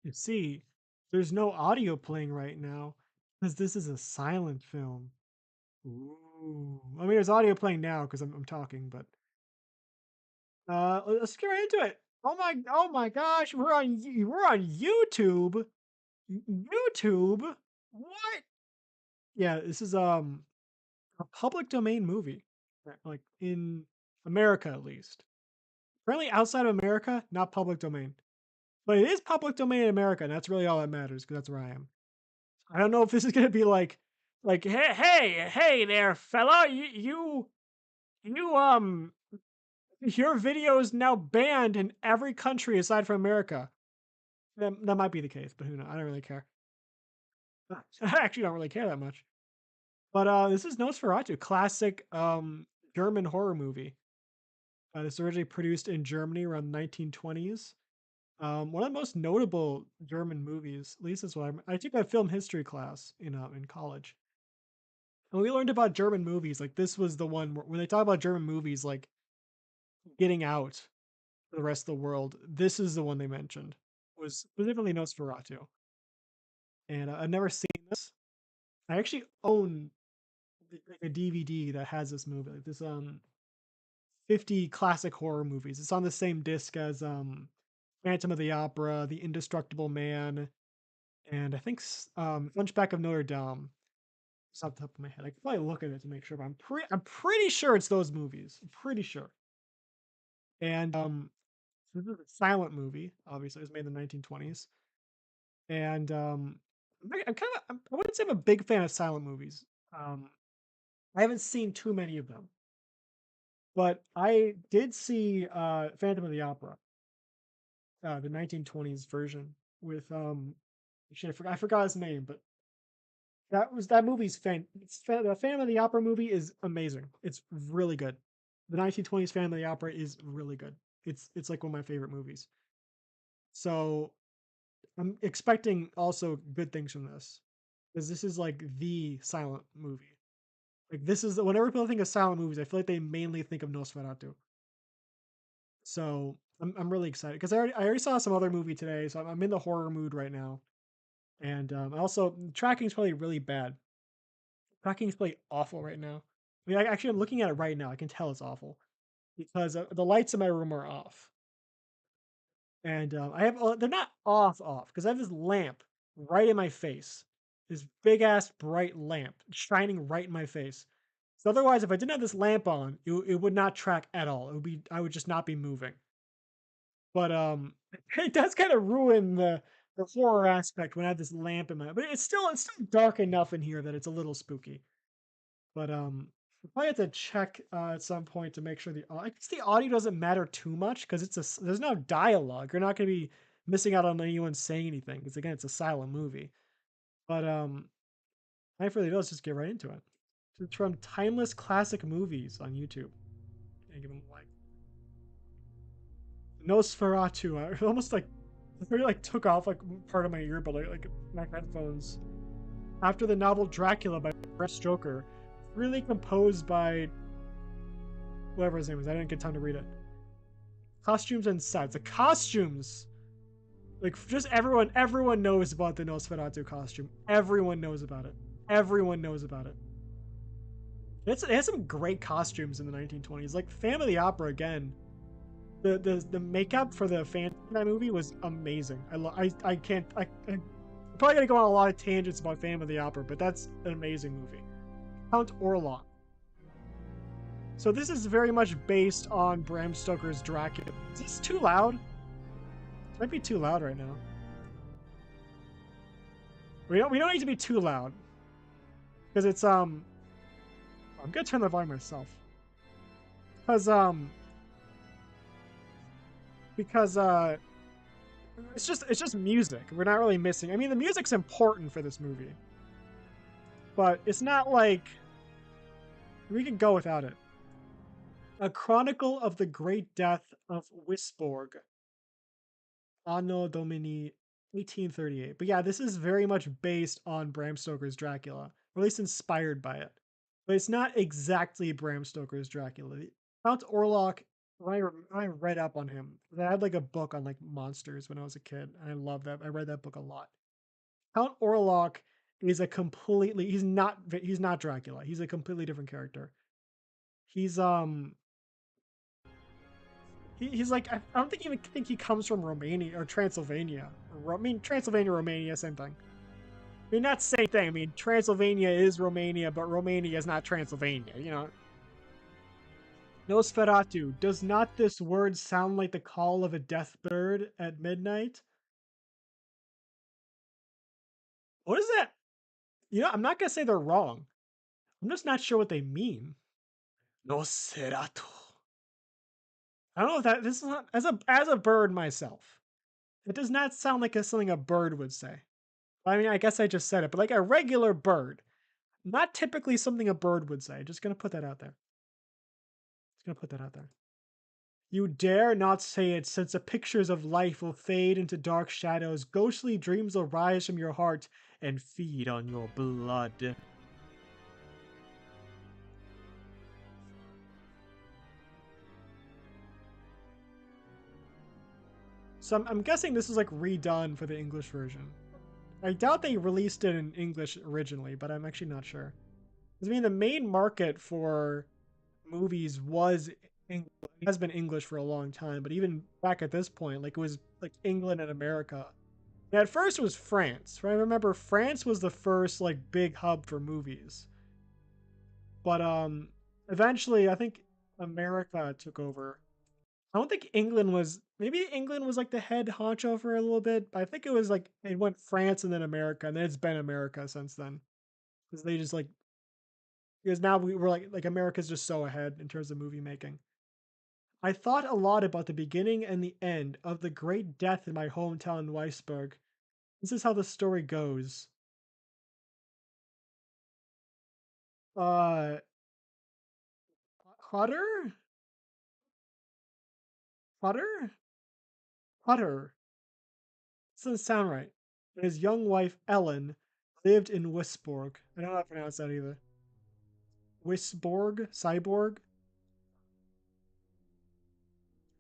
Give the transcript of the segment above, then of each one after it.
You see, there's no audio playing right now because this is a silent film. Ooh. I mean, there's audio playing now because I'm talking, but let's get right into it. Oh my gosh, we're on YouTube. YouTube? What? Yeah, this is a public domain movie. Like in America at least. Apparently outside of America, not public domain. But it is public domain in America, and that's really all that matters because that's where I am. I don't know if this is gonna be like, hey there, fella, you your video is now banned in every country aside from America. That might be the case, but who knows? I don't really care. I actually don't really care that much. But this is Nosferatu, classic German horror movie. This originally produced in Germany around the 1920s. One of the most notable German movies, at least is what I took a film history class in college. And we learned about German movies. Like this was the one where, when they talk about German movies, like getting out for the rest of the world. This is the one they mentioned. Was specifically Nosferatu, and I've never seen this. I actually own like a DVD that has this movie, like this 50 classic horror movies. It's on the same disc as Phantom of the Opera, The Indestructible Man, and I think Hunchback of Notre Dame. It's off the top of my head. I could probably look at it to make sure, but I'm pretty sure it's those movies. I'm pretty sure. And so this is a silent movie. Obviously, it was made in the 1920s. And I'm kind of I wouldn't say I'm a big fan of silent movies. Um, I haven't seen too many of them, but I did see Phantom of the Opera, the 1920s version with shit, I forgot his name, but that movie's the Phantom of the Opera movie is amazing. It's really good. The 1920s Phantom of the Opera is really good. It's like one of my favorite movies. So I'm expecting also good things from this because this is like the silent movie. Like this is whenever people think of silent movies, I feel like they mainly think of Nosferatu. So I'm really excited because I already saw some other movie today, so I'm in the horror mood right now. And also tracking is probably really bad. Tracking is probably awful right now. I mean, actually, I'm looking at it right now. I can tell it's awful because the lights in my room are off, and I have they're not off because I have this lamp right in my face, this big ass bright lamp shining right in my face. So otherwise, if I didn't have this lamp on, it would not track at all. It would be I would just not be moving. But it does kind of ruin the horror aspect when I have this lamp in my. But it's still dark enough in here that it's a little spooky. But we probably have to check at some point to make sure I guess the audio doesn't matter too much because there's no dialogue. You're not going to be missing out on anyone saying anything because again, it's a silent movie. But I really let's just get right into it. It's from Timeless Classic Movies on YouTube. And give them a like. Nosferatu. I almost like I really like took off like part of my ear, but like my headphones. After the novel Dracula by Bram Stoker, really composed by whatever his name is. I didn't get time to read it. Costumes and sets. The costumes, like just everyone knows about the Nosferatu costume. Everyone knows about it. Everyone knows about it. It has some great costumes in the 1920s. Like Phantom of the Opera again. The makeup for the Phantom in that movie was amazing. I can't I'm probably gonna go on a lot of tangents about Phantom of the Opera, but that's an amazing movie. Count Orlok. So this is very much based on Bram Stoker's Dracula. Is this too loud? It might be too loud right now. We don't need to be too loud because it's I'm gonna turn the volume myself because because it's just music. We're not really missing. I mean, the music's important for this movie, but it's not like we can go without it. A Chronicle of the Great Death of Wisborg, Anno Domini 1838. But yeah, this is very much based on Bram Stoker's Dracula, or at least inspired by it. But it's not exactly Bram Stoker's Dracula. Count Orlok I read up on him. I had like a book on like monsters when I was a kid. And I love that. I read that book a lot. Count Orlok is a completely he's not Dracula. He's a completely different character. He's he's like I don't think even think he comes from Romania or Transylvania. I mean Transylvania, Romania, same thing. I mean that's the same thing. I mean Transylvania is Romania, but Romania is not Transylvania. You know. Nosferatu. Does not this word sound like the call of a death bird at midnight? What is that? You know, I'm not gonna say they're wrong. I'm just not sure what they mean. Nosferatu. I don't know if that this is not as a bird myself. It does not sound like something a bird would say. I mean, I guess I just said it, but like a regular bird, not typically something a bird would say. Just gonna put that out there. Just gonna put that out there. You dare not say it, since the pictures of life will fade into dark shadows. Ghostly dreams will rise from your heart and feed on your blood. So I'm guessing this is like redone for the English version. I doubt they released it in English originally, but I'm actually not sure. I mean, the main market for movies has been English for a long time, but even back at this point, like it was like England and America. And at first, it was France. Right? I remember France was the first like big hub for movies, but eventually, I think America took over. I don't think England was. Maybe England was like the head honcho for a little bit, but I think it was like it went France and then America, and then it's been America since then because they just like because now we're like America's just so ahead in terms of movie making. I thought a lot about the beginning and the end of the Great Death in my hometown, Weisburg. This is how the story goes. Uh, Hutter? Hutter? Hutter. This doesn't sound right. And his young wife, Ellen, lived in Wisborg. I don't know how to pronounce that either. Wisborg? Cyborg?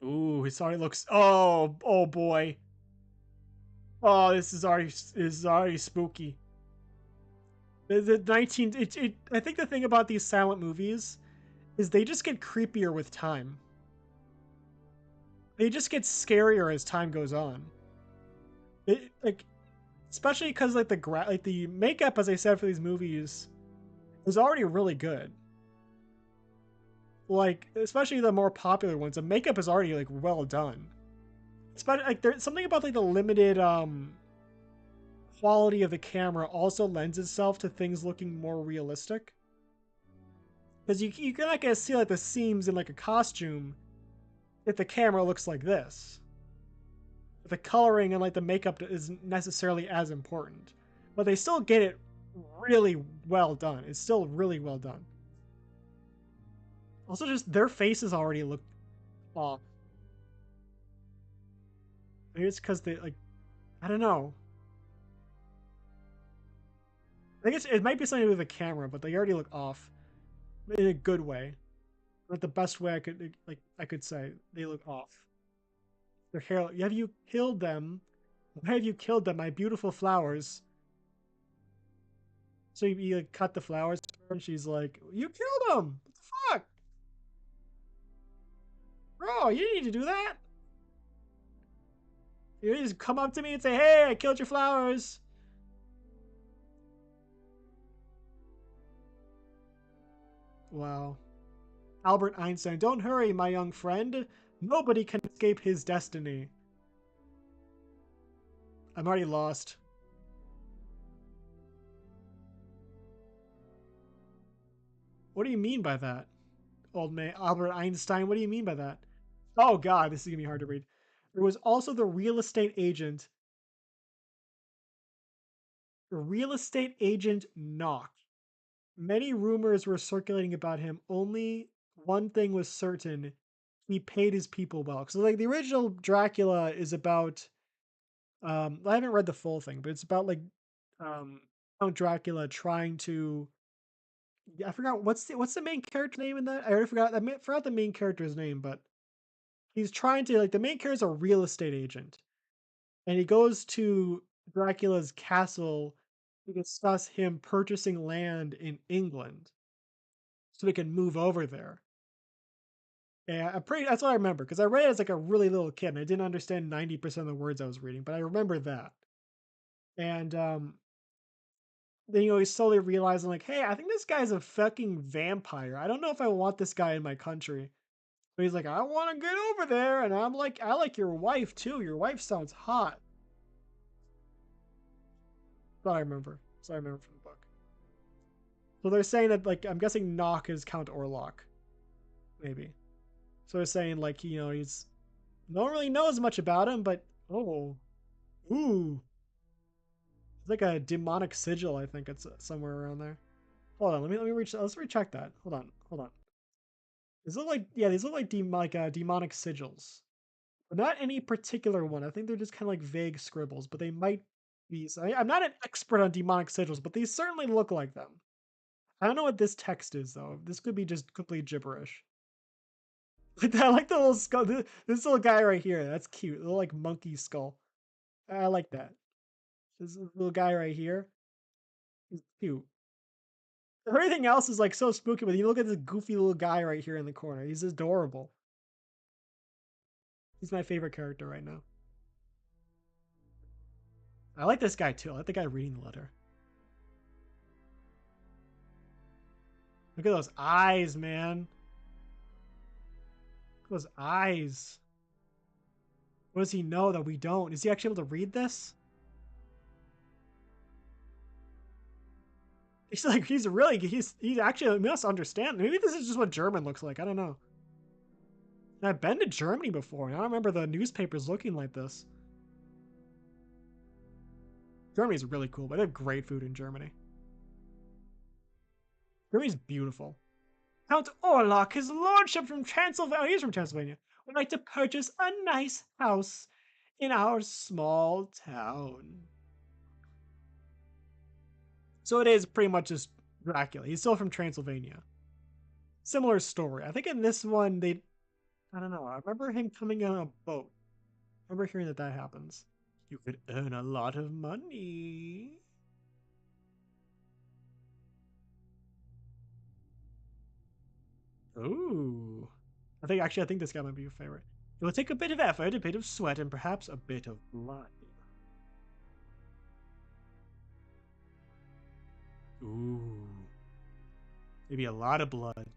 Ooh, his already looks. Oh boy. Oh, this is already spooky. The 19. I think the thing about these silent movies is they just get creepier with time. They just get scarier as time goes on. It like especially because like like the makeup, as I said, for these movies was already really good. Like especially the more popular ones, the makeup is already like well done. Especially like there's something about like the limited quality of the camera also lends itself to things looking more realistic. Because you're not gonna see like the seams in like a costume if the camera looks like this. The coloring and like the makeup isn't necessarily as important, but they still get it really well done. It's still really well done. Also, just their faces already look off. Maybe it's because they like I don't know. I think it might be something to do with the camera, but they already look off in a good way. Like the best way I could say they look off. Their hair. Have you killed them? Why have you killed them, my beautiful flowers? So you like, cut the flowers, and she's like, "You killed them! What the fuck, bro? You didn't need to do that. You just come up to me and say, "Hey, I killed your flowers." Wow. Albert Einstein, don't hurry, my young friend. Nobody can escape his destiny. I'm already lost. What do you mean by that, old man? Albert Einstein, what do you mean by that? Oh god, this is gonna be hard to read. There was also the real estate agent Knock. Many rumors were circulating about him. Only one thing was certain: he paid his people well. So, like the original Dracula is about. I haven't read the full thing, but it's about like um, Count Dracula trying to. I forgot what's the main character name in that. I already forgot. Forgot the main character's name, but he's trying to like the main character is a real estate agent, and he goes to Dracula's castle to discuss him purchasing land in England so he can move over there. Yeah, I'm pretty. That's what I remember because I read it as like a really little kid, and I didn't understand 90% of the words I was reading, but I remember that. And then he's slowly realizing, like, hey, I think this guy's a fucking vampire. I don't know if I want this guy in my country. But he's like, I want to get over there, and I'm like, I like your wife too. Your wife sounds hot. But I remember. So I remember from the book. So they're saying that, like, I'm guessing Nock is Count Orlok, maybe. So they're saying, like, he's no one really knows much about him, but oh, ooh, it's like a demonic sigil. I think it's somewhere around there. Hold on, let me reach. Let's recheck that. Hold on. These look like these look like demonic sigils, but not any particular one. I think they're just kind of like vague scribbles, but they might be. So I'm not an expert on demonic sigils, but these certainly look like them. I don't know what this text is though. This could be just complete gibberish. I like the little skull. This little guy right here. That's cute. Little like monkey skull. I like that. This little guy right here. He's cute. Everything else is like so spooky, but you look at this goofy little guy right here in the corner. He's adorable. He's my favorite character right now. I like this guy too. I like the guy reading the letter. Look at those eyes, man. Look at those eyes. What does he know that we don't? Is he actually able to read this? He's like, he's actually, he must understand. Maybe this is just what German looks like. I don't know. I've been to Germany before, and I don't remember the newspapers looking like this. Germany's really cool, but they have great food in Germany. Germany's beautiful. Count Orlok, his lordship from Transylvania, he's from Transylvania, would like to purchase a nice house in our small town. So it is pretty much just Dracula. He's still from Transylvania. Similar story. I think in this one, I don't know. I remember him coming on a boat. I remember hearing that happens. You could earn a lot of money. Ooh. I think this guy might be your favorite. It will take a bit of effort, a bit of sweat, and perhaps a bit of blood. Ooh. Maybe a lot of blood.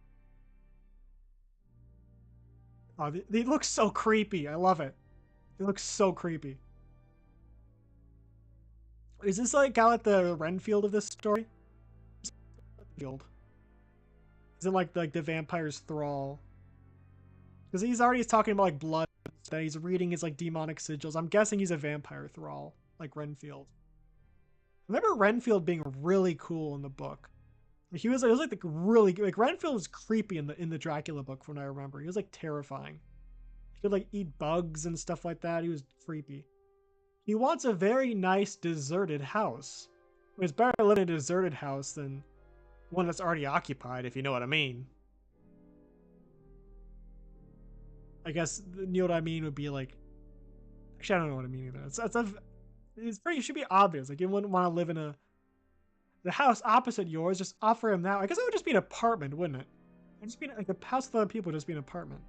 Oh, they look so creepy. I love it. They look so creepy. Is this like guy at the Renfield of this story? Field. Is it like the vampire's thrall? Because he's already talking about like blood that he's reading his like demonic sigils. I'm guessing he's a vampire thrall, like Renfield. I remember Renfield being really cool in the book. He was, it was like the really like Renfield was creepy in the Dracula book from what I remember. He was like terrifying. He could like eat bugs and stuff like that. He was creepy. He wants a very nice deserted house. It's better to live in a deserted house than one that's already occupied, if you know what I mean. I guess you know what I mean would be like. Actually, I don't know what I mean either. It's pretty. It should be obvious. Like you wouldn't want to live in the house opposite yours. Just offer him that. I guess it would just be an apartment, wouldn't it? It'd just be like the house with other people would just be an apartment.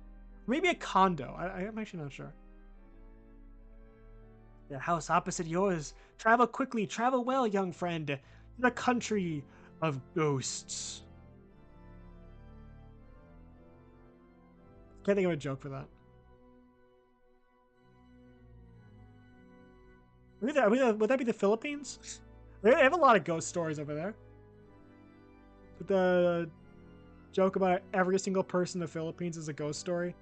Maybe a condo. I'm actually not sure. The house opposite yours. Travel quickly, travel well, young friend. To the country of ghosts. Can't think of a joke for that. Would that be the Philippines? They have a lot of ghost stories over there. The joke about every single person in the Philippines is a ghost story.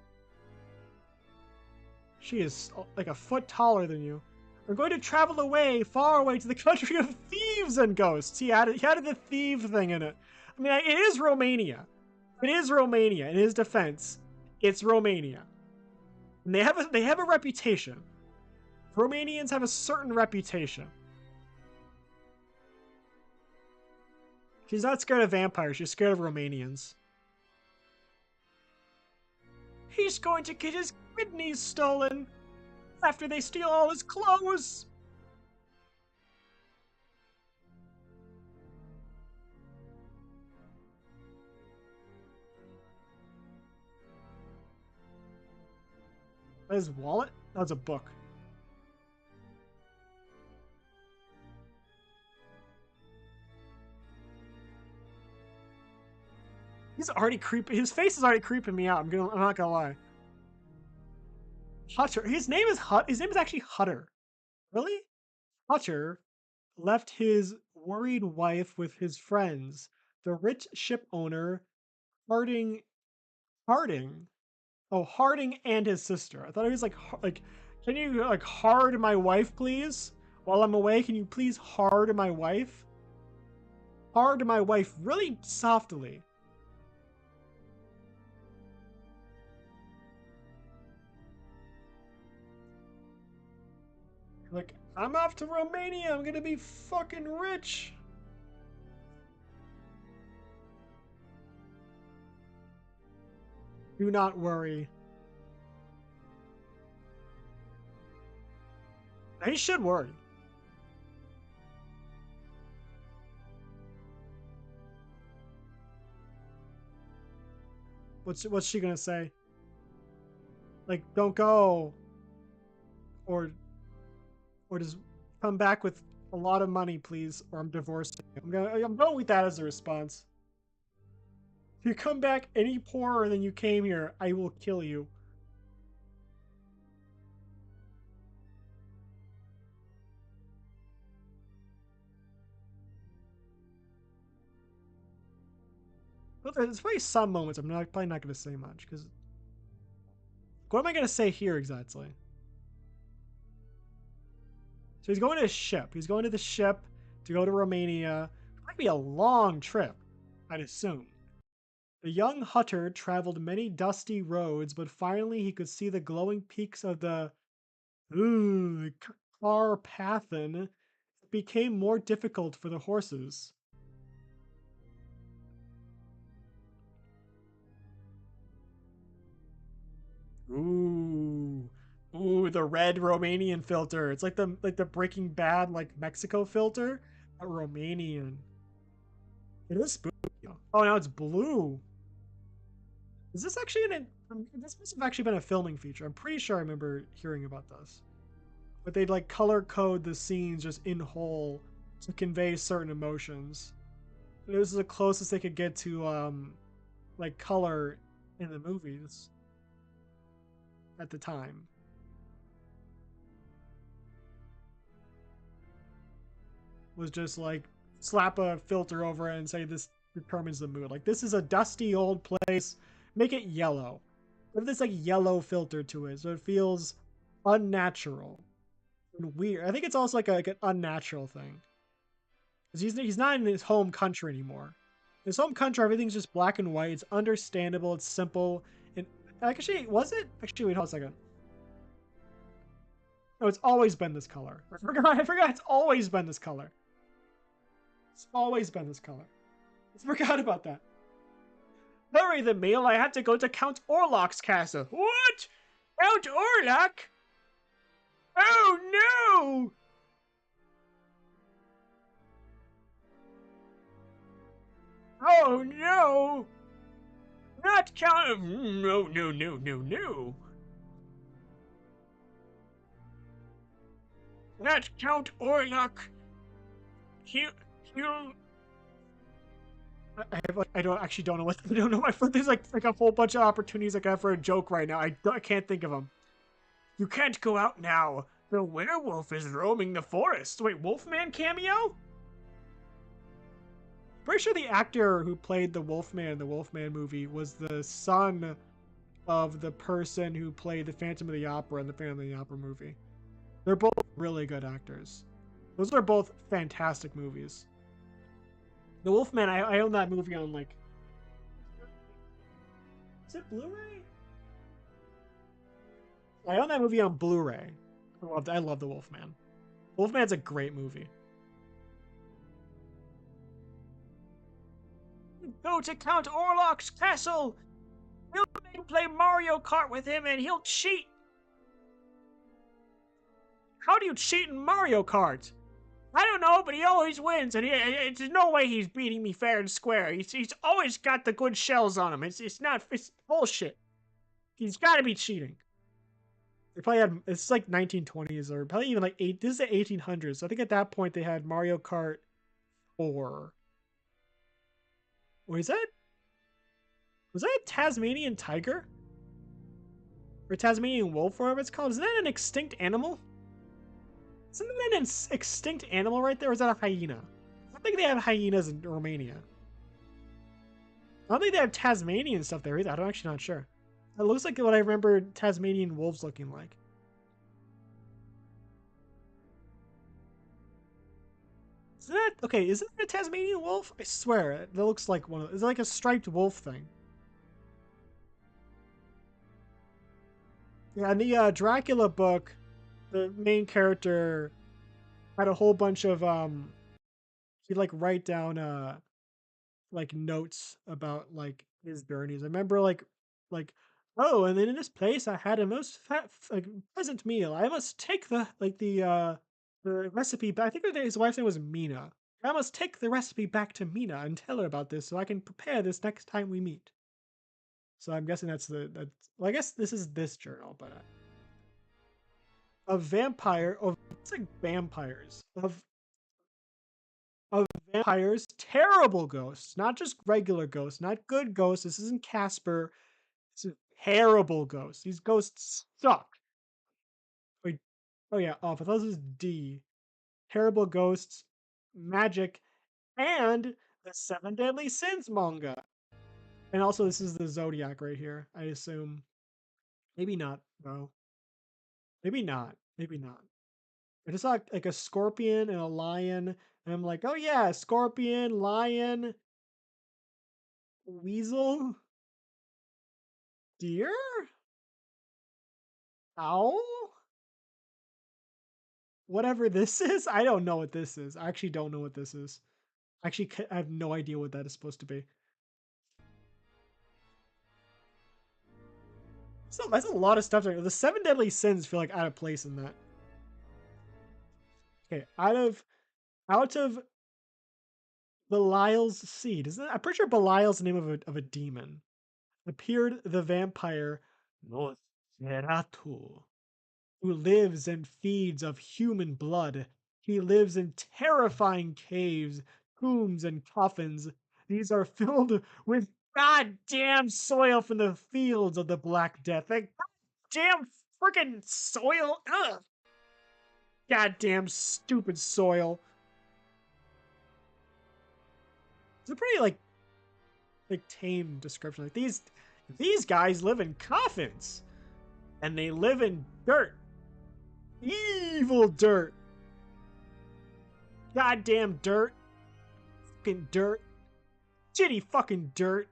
She is like a foot taller than you. We're going to travel away, far away to the country of thieves and ghosts. He added the thief thing in it. I mean, it is Romania. It is Romania. In his defense, it's Romania. And they have a reputation. Romanians have a certain reputation. She's not scared of vampires. She's scared of Romanians. He's going to get his kidneys stolen after they steal all his clothes. His wallet? That was a book. He's already creepy. His face is already creeping me out. I'm not gonna lie. Hutter. His name is His name is actually Hutter. Really? Hutter left his worried wife with his friends, the rich ship owner, Harding. Harding. Oh, Harding and his sister. I thought it was like, can you like hard my wife, please? While I'm away, can you please hard my wife? Hard my wife really softly. Like, I'm off to Romania. I'm gonna be fucking rich. Do not worry. He should worry. What's she gonna say? Like, don't go, or just come back with a lot of money, please, or I'm divorcing you. I'm going with that as a response. If you come back any poorer than you came here, I will kill you. But there's probably some moments I'm probably not going to say much because what am I going to say here exactly? So he's going to his ship. He's going to the ship to go to Romania. It might be a long trip, I'd assume. The young Hutter traveled many dusty roads, but finally he could see the glowing peaks of the Carpathian. It became more difficult for the horses. Ooh. Ooh, the red Romanian filter. It's like the Breaking Bad like Mexico filter, but Romanian. It is spooky. Oh, now it's blue. Is this actually this must have actually been a filming feature. I'm pretty sure I remember hearing about this. But they'd like color code the scenes just in whole to convey certain emotions. And it was the closest they could get to like color in the movies at the time. Was just like slap a filter over it and say this determines the mood. Like this is a dusty old place. Make it yellow. Give this like yellow filter to it so it feels unnatural and weird. I think it's also like an unnatural thing. Because he's not in his home country anymore. His home country, everything's just black and white. It's understandable. It's simple. And actually, was it? Actually, wait, hold on a second. No, it's always been this color. I forgot. It's always been this color. It's always been this color. I forgot about that. Hurry the meal. I had to go to Count Orlok's castle. What? Count Orlok? Oh no! Oh no! Not Count. No, no, no, no, no. Not Count Orlok. He'll. I don't know what I don't know my foot. There's like a whole bunch of opportunities I got for a joke right now. I can't think of them. You can't go out now. The werewolf is roaming the forest. Wait, Wolfman cameo? Pretty sure the actor who played the Wolfman in the Wolfman movie was the son of the person who played the Phantom of the Opera in the Phantom of the Opera movie. They're both really good actors. Those are both fantastic movies. The Wolfman, I own that movie on like. Is it Blu-ray? I own that movie on Blu-ray. I love The Wolfman. Wolfman's a great movie. Go to Count Orlok's castle! He'll make me play Mario Kart with him and he'll cheat. How do you cheat in Mario Kart? I don't know, but he always wins, and there's no way he's beating me fair and square. He's always got the good shells on him. It's bullshit. He's got to be cheating. They probably had, it's like 1920s or probably even like this is the 1800s. So I think at that point they had Mario Kart 4. Wait, was that a Tasmanian tiger or Tasmanian wolf, whatever it's called? Isn't that an extinct animal? Isn't that an extinct animal right there? Or is that a hyena? I think they have hyenas in Romania. I don't think they have Tasmanian stuff there either. I'm actually not sure. It looks like what I remember Tasmanian wolves looking like. Isn't that okay? Isn't that a Tasmanian wolf? I swear, it looks like one of. It's like a striped wolf thing. Yeah, in the Dracula book, the main character had a whole bunch of he'd like write down like notes about like his journeys. I remember like oh, and then in this place I had a most like pleasant meal. I must take the recipe back. I think his wife's name was Mina. I must take the recipe back to Mina and tell her about this so I can prepare this next time we meet. So I'm guessing that's well, I guess this is this journal, but of vampire of it's like vampires of vampires, terrible ghosts, not just regular ghosts, not good ghosts. This isn't Casper. This is terrible ghosts. These ghosts suck. Wait, oh yeah, I thought this was D. Terrible ghosts, magic, and the Seven Deadly Sins manga. And also, this is the Zodiac right here. I assume. Maybe not, though. Maybe not. Maybe not. I just saw like a scorpion and a lion, and I'm like, oh yeah, scorpion, lion, weasel, deer, owl, whatever this is. I don't know what this is. I actually don't know what this is. Actually, I have no idea what that is supposed to be. So that's a lot of stuff. The Seven Deadly Sins feel like out of place in that. Okay, out of Belial's seed. Isn't it? I'm pretty sure Belial's the name of a demon. Appeared the vampire Nosferatu, who lives and feeds of human blood. He lives in terrifying caves, tombs, and coffins. These are filled with goddamn soil from the fields of the Black Death. Like goddamn freaking soil. Ugh. Goddamn stupid soil. It's a pretty like tame description. Like these guys live in coffins and they live in dirt. Evil dirt. Goddamn dirt. Fucking dirt. Shitty fucking dirt.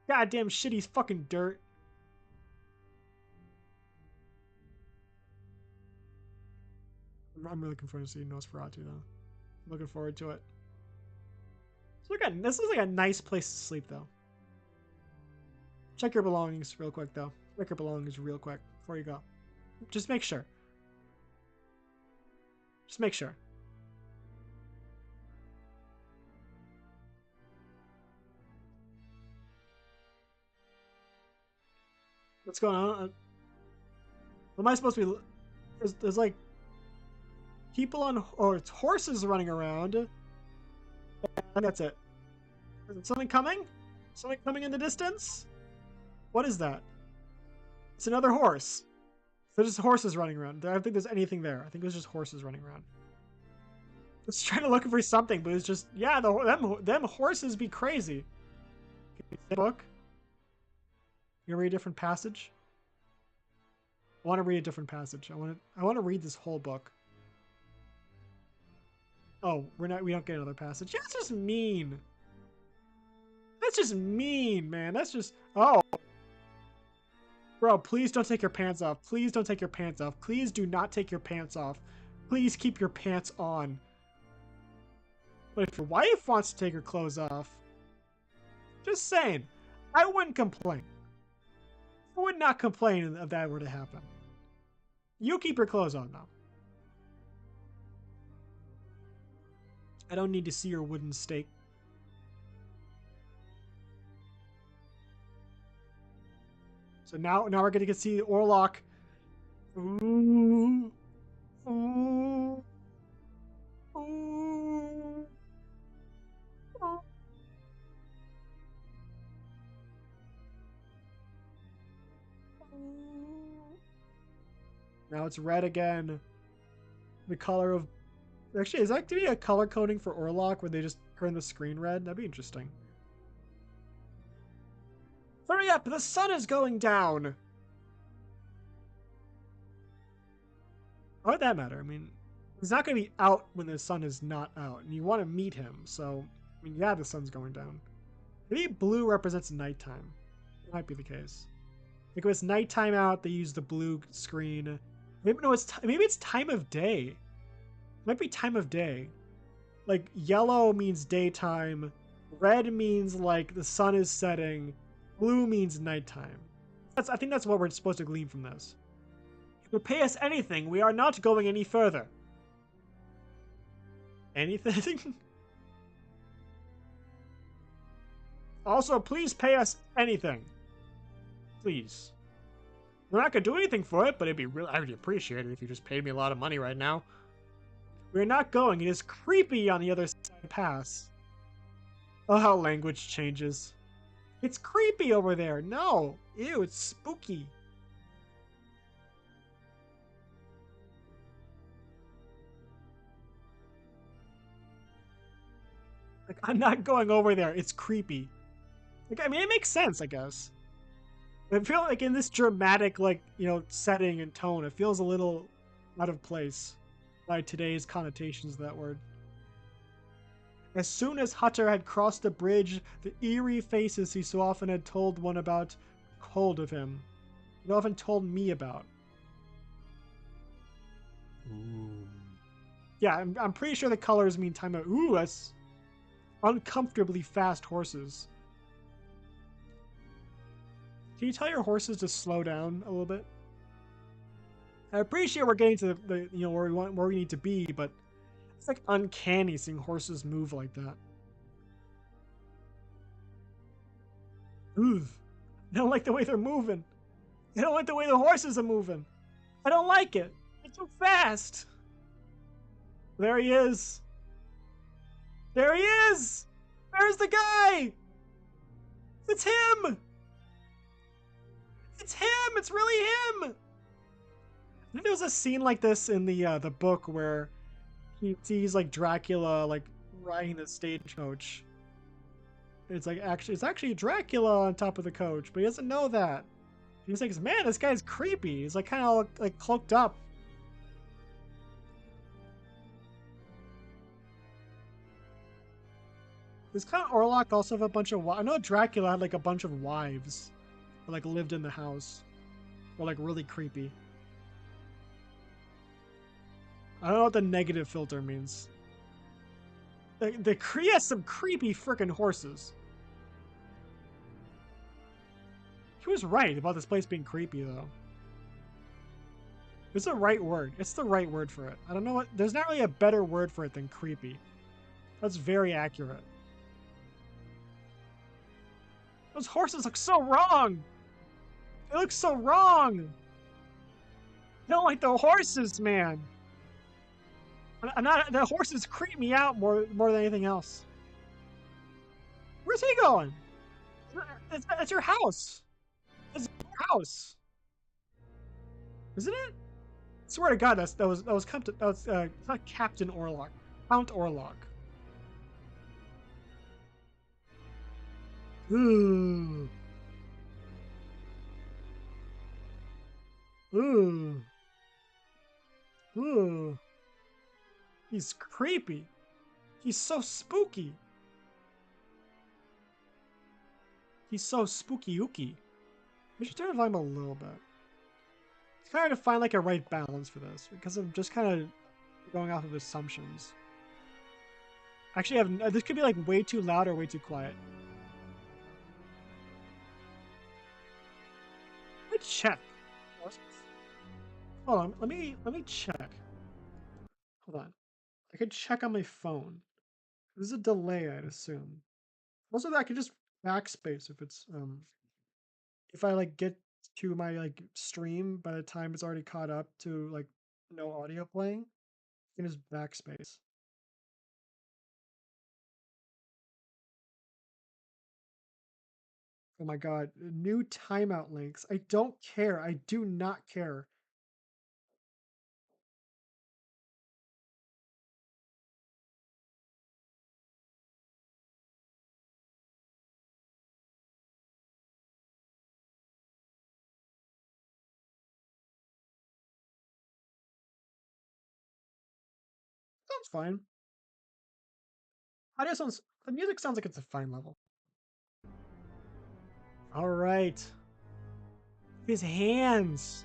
Goddamn shitty fucking dirt. I'm really looking forward to seeing Nosferatu though. Looking forward to it. So again, this is like a nice place to sleep though. Check your belongings real quick though. Check your belongings real quick before you go. Just make sure. Just make sure. What's going on? What am I supposed to be? There's like people on, or it's horses running around, and that's it. Is something coming? Something coming in the distance? What is that? It's another horse. There's just horses running around. I don't think there's anything there. I think there's just horses running around. It's trying to look for something, but it's just yeah. Them horses be crazy. Book. You gonna read a different passage? I want to read a different passage. I want to read this whole book. Oh, we don't get another passage. Yeah, that's just mean. That's just mean, man. That's just oh. Bro, please don't take your pants off. Please don't take your pants off. Please do not take your pants off. Please keep your pants on. But if your wife wants to take her clothes off, just saying, I wouldn't complain. I would not complain if that were to happen. You keep your clothes on now. I don't need to see your wooden stake. So now we're gonna get to see Orlok. Ooh. Ooh. Ooh. Ooh. Now it's red again. The color of... Actually, is that going to be a color coding for Orlok where they just turn the screen red? That'd be interesting. Hurry up! The sun is going down! Why would that matter? I mean, he's not going to be out when the sun is not out, and you want to meet him, so... I mean, yeah, the sun's going down. Maybe blue represents nighttime. That might be the case. Like, if it's nighttime out, they use the blue screen. Maybe, no, maybe it's time of day. It might be time of day. Like, yellow means daytime. Red means, like, the sun is setting. Blue means nighttime. I think that's what we're supposed to glean from this. If you pay us anything, we are not going any further. Anything? Also, please pay us anything. Please. We're not going to do anything for it, but I would appreciate it if you just paid me a lot of money right now. We're not going. It is creepy on the other side of the pass. Oh, how language changes. It's creepy over there. No. Ew, it's spooky. Like, I'm not going over there. It's creepy. Like, I mean, it makes sense, I guess. I feel like in this dramatic, like, setting and tone, it feels a little out of place by today's connotations of that word. As soon as Hutter had crossed the bridge, the eerie faces he so often had told one about took hold of him. He often told me about. Ooh. Yeah, I'm pretty sure the colors mean time of... Ooh, that's uncomfortably fast horses. Can you tell your horses to slow down a little bit? I appreciate we're getting to the where we need to be, but it's like uncanny seeing horses move like that. Ooh, I don't like the way they're moving. I don't like the way the horses are moving. I don't like it. It's too fast. There he is. There he is. There's the guy. It's him. It's him! It's really him! I think there was a scene like this in the book where he sees like Dracula like riding the stagecoach. It's actually Dracula on top of the coach, but he doesn't know that. He's like, man, this guy's creepy. He's like kind of like cloaked up. Does Count Orlok also have a bunch of... I know Dracula had like a bunch of wives that like lived in the house. Or like really creepy. I don't know what the negative filter means. He has some creepy freaking horses. He was right about this place being creepy, though. It's the right word. It's the right word for it. I don't know what... There's not really a better word for it than creepy. That's very accurate. Those horses look so wrong! They look so wrong! I don't like the horses, man! The horses creep me out more than anything else. Where's he going? That's your house. It's your house. Isn't it? I swear to God, that was not Captain Orlok. Count Orlok. Ooh. Ooh. Ooh. He's creepy. He's so spooky. He's so spooky-ooky. We should turn the volume a little bit. It's kind of to find like a right balance for this because I'm just kind of going off of assumptions. Actually, this could be like way too loud or way too quiet. me check. Hold on. Let me check. Hold on. I could check on my phone. There's a delay, I'd assume. Also, I could just backspace if it's if I like get to my like stream by the time it's already caught up to like no audio playing, I can just backspace. Oh my god, new timeout links. I don't care. I do not care. Sounds fine. Audio sounds. The music sounds like it's a fine level. All right. His hands.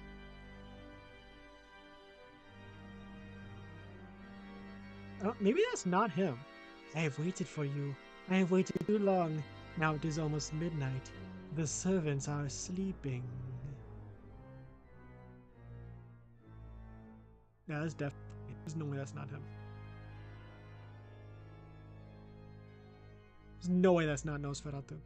Maybe that's not him. I have waited for you. I have waited too long. Now it is almost midnight. The servants are sleeping. Yeah, that's definitely. There's no way that's not him. There's no way that's not Nosferatu.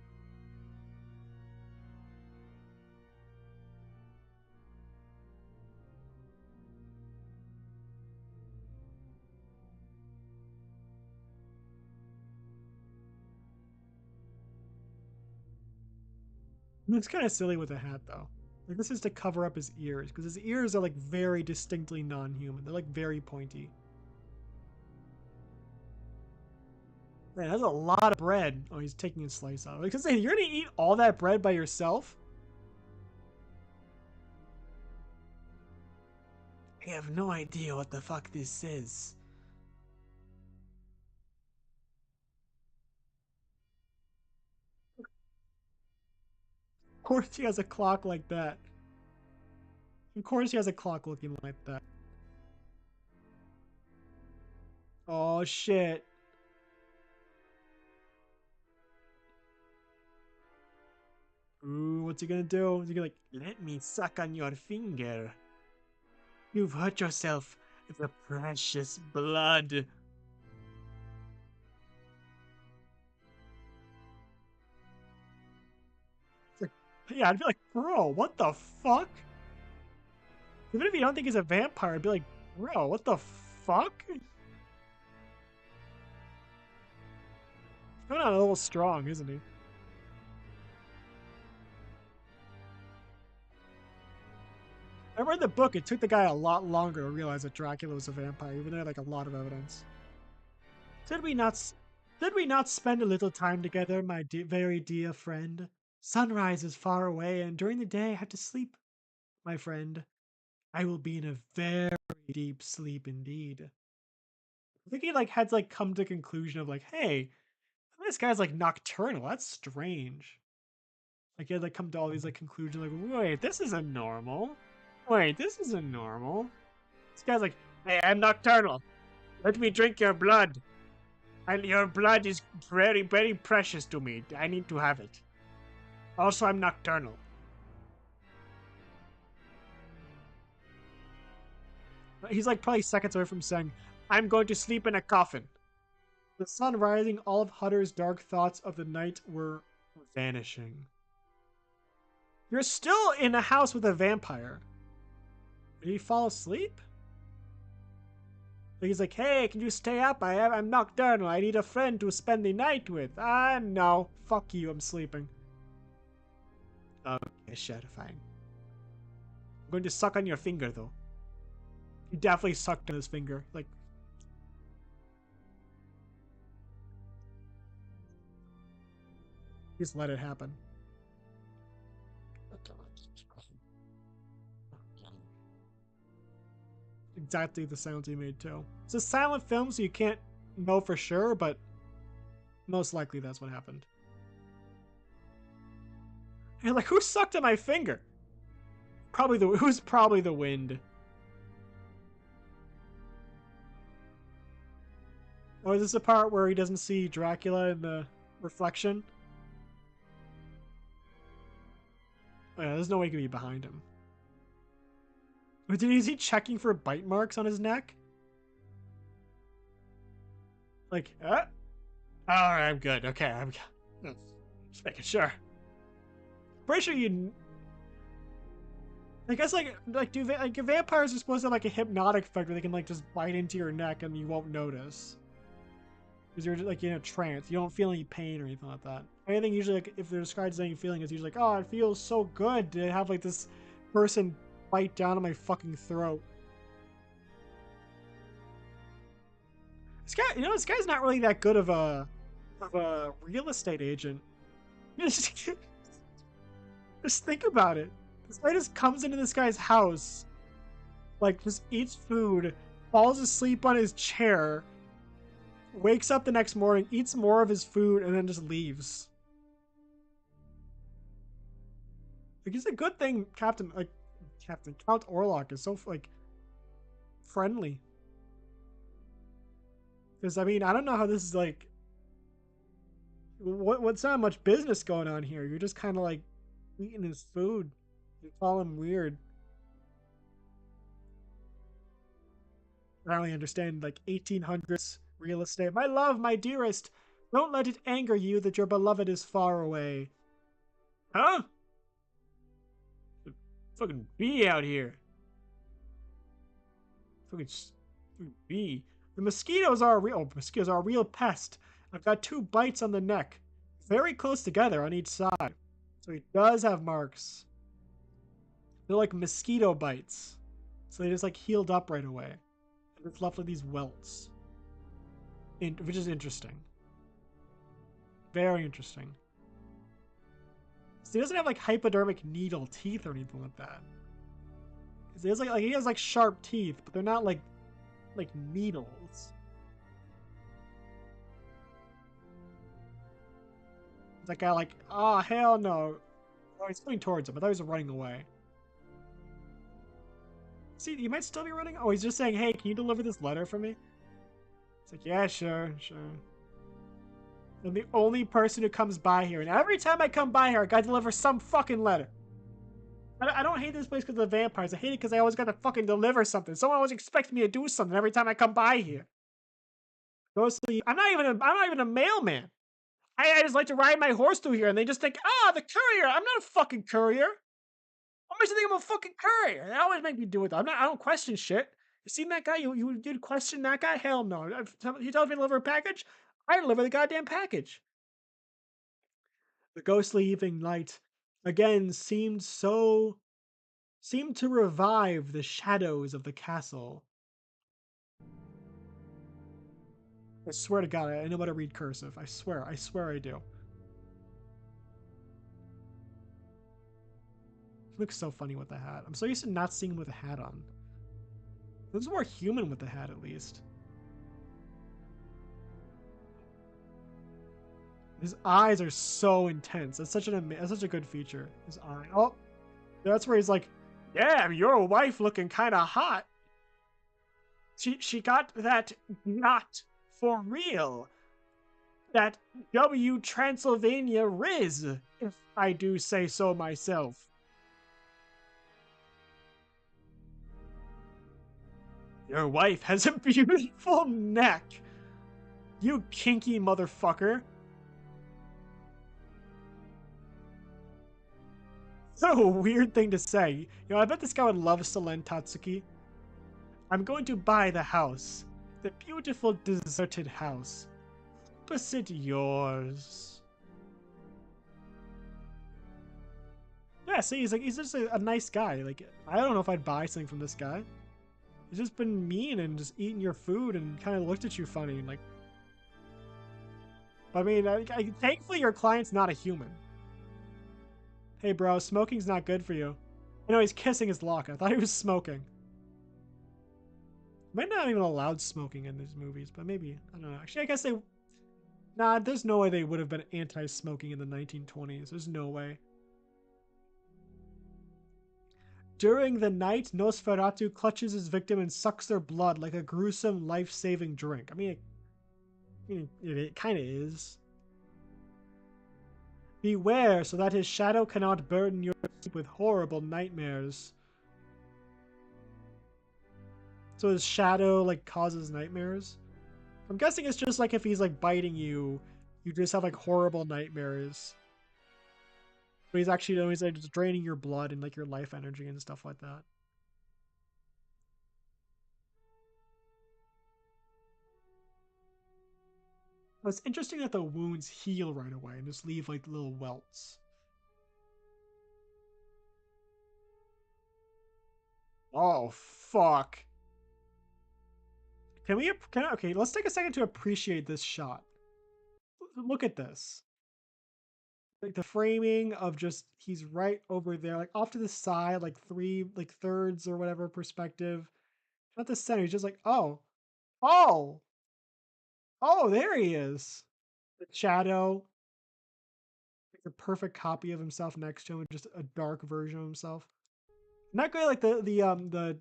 It's kind of silly with a hat though. Like this is to cover up his ears because his ears are like very distinctly non-human. They're like very pointy. Man, that's a lot of bread. Oh, he's taking a slice out. Like, I say, you're gonna eat all that bread by yourself? I have no idea what the fuck this is. Of course he has a clock like that. Of course he has a clock looking like that. Oh shit. Ooh, what's he gonna do? Is he gonna like, let me suck on your finger? You've hurt yourself with the precious blood. Like, yeah, I'd be like, bro, what the fuck? Even if you don't think he's a vampire, I'd be like, bro, what the fuck? He's going on a little strong, isn't he? I read the book. It took the guy a lot longer to realize that Dracula was a vampire, even though he had like a lot of evidence. Did we not? Did we not spend a little time together, my very dear friend? Sunrise is far away, and during the day I have to sleep, my friend. I will be in a very deep sleep indeed. I think he like had to like come to the conclusion of like, hey, this guy's like nocturnal. That's strange. Like he had like come to all these like conclusions like, wait, this isn't normal. Wait, this isn't normal. This guy's like, hey, I'm nocturnal. Let me drink your blood. And your blood is very, very precious to me. I need to have it. Also, I'm nocturnal. He's like probably seconds away from saying, I'm going to sleep in a coffin. The sun rising, all of Hutter's dark thoughts of the night were vanishing. You're still in a house with a vampire. Did he fall asleep? He's like, hey, can you stay up? I'm nocturnal. I need a friend to spend the night with. Ah, no. Fuck you. I'm sleeping. Okay, sure, fine. I'm going to suck on your finger, though. He definitely sucked on his finger. Like, just let it happen. Exactly the sounds he made, too. It's a silent film, so you can't know for sure, but most likely that's what happened. And like, who sucked at my finger? It was probably the wind. Or is this the part where he doesn't see Dracula in the reflection? Oh, yeah, there's no way he could be behind him. But is he checking for bite marks on his neck? Like, all right, I'm good. Okay, I'm just making sure. Pretty sure you. I guess like vampires are supposed to have like a hypnotic effect where they can like just bite into your neck and you won't notice because you're just, like in a trance. You don't feel any pain or anything like that. Anything usually like if they're described as any feeling, it's usually like, oh, it feels so good to have like this person bite down on my fucking throat. This guy, this guy's not really that good of a real estate agent. Just think about it. This guy just comes into this guy's house, like just eats food, falls asleep on his chair, wakes up the next morning, eats more of his food, and then just leaves. Like it's a good thing Count Orlok is so like friendly. Because I mean, I don't know how this is like. What's not much business going on here? You're just kind of like eating his food. You call him weird. I don't really understand like 1800s real estate. My love, my dearest, don't let it anger you that your beloved is far away. Huh? Fucking bee out here. Fucking bee. The mosquitoes are a real pest. I've got 2 bites on the neck, very close together on each side. So he does have marks. They're like mosquito bites. So they just like healed up right away. And it's left with these welts. Which is interesting. Very interesting. So he doesn't have like hypodermic needle teeth or anything like that. He has like sharp teeth, but they're not like needles. That guy like, oh hell no. Oh, he's coming towards him. I thought he was running away. See, you might still be running. Oh, he's just saying, hey, can you deliver this letter for me? It's like, yeah, sure. I'm the only person who comes by here, and every time I come by here, I gotta deliver some fucking letter. I don't hate this place because of the vampires. I hate it because I always gotta fucking deliver something. Someone always expects me to do something every time I come by here. Mostly, I'm not even a mailman. I just like to ride my horse through here, and they just think, the courier. I'm not a fucking courier. What makes you think I'm a fucking courier? They always make me do it. I don't question shit. You seen that guy? You'd question that guy? Hell no. He tells me to deliver a package. I deliver the goddamn package. The ghostly evening light again seemed to revive the shadows of the castle. I swear to God, I know how to read cursive. I swear I do. He looks so funny with the hat. I'm so used to not seeing him with a hat on. He looks more human with the hat, at least. His eyes are so intense. That's such a good feature. His eye. Oh, that's where he's like, "Damn, your wife looking kind of hot. She got that not for real. That W Transylvania Riz, if I do say so myself." Your wife has a beautiful neck. You kinky motherfucker. So a weird thing to say. I bet this guy would love Selen Tatsuki. I'm going to buy the house. The beautiful deserted house. Opposite yours. Yeah, see, he's just a nice guy. Like, I don't know if I'd buy something from this guy. He's just been mean and just eating your food and kind of looked at you funny. Like, I mean, thankfully your client's not a human. Hey, bro, smoking's not good for you. He's kissing his lock. I thought he was smoking. Might not even allowed smoking in these movies, but maybe. I don't know. Actually, I guess they... Nah, there's no way they would have been anti-smoking in the 1920s. There's no way. During the night, Nosferatu clutches his victim and sucks their blood like a gruesome, life-saving drink. I mean, it kind of is. Beware, so that his shadow cannot burden your sleep with horrible nightmares. So his shadow like causes nightmares. I'm guessing it's just like if he's like biting you, you just have like horrible nightmares. But he's actually always like just draining your blood and like your life energy and stuff like that. But it's interesting that the wounds heal right away and just leave like little welts. Oh fuck. Okay, let's take a second to appreciate this shot. Look at this. Like the framing of just he's right over there, like off to the side, like three, like thirds or whatever perspective. Not the center. He's just like, oh, oh, there he is. The shadow, like the perfect copy of himself next to him, just a dark version of himself. Not great like the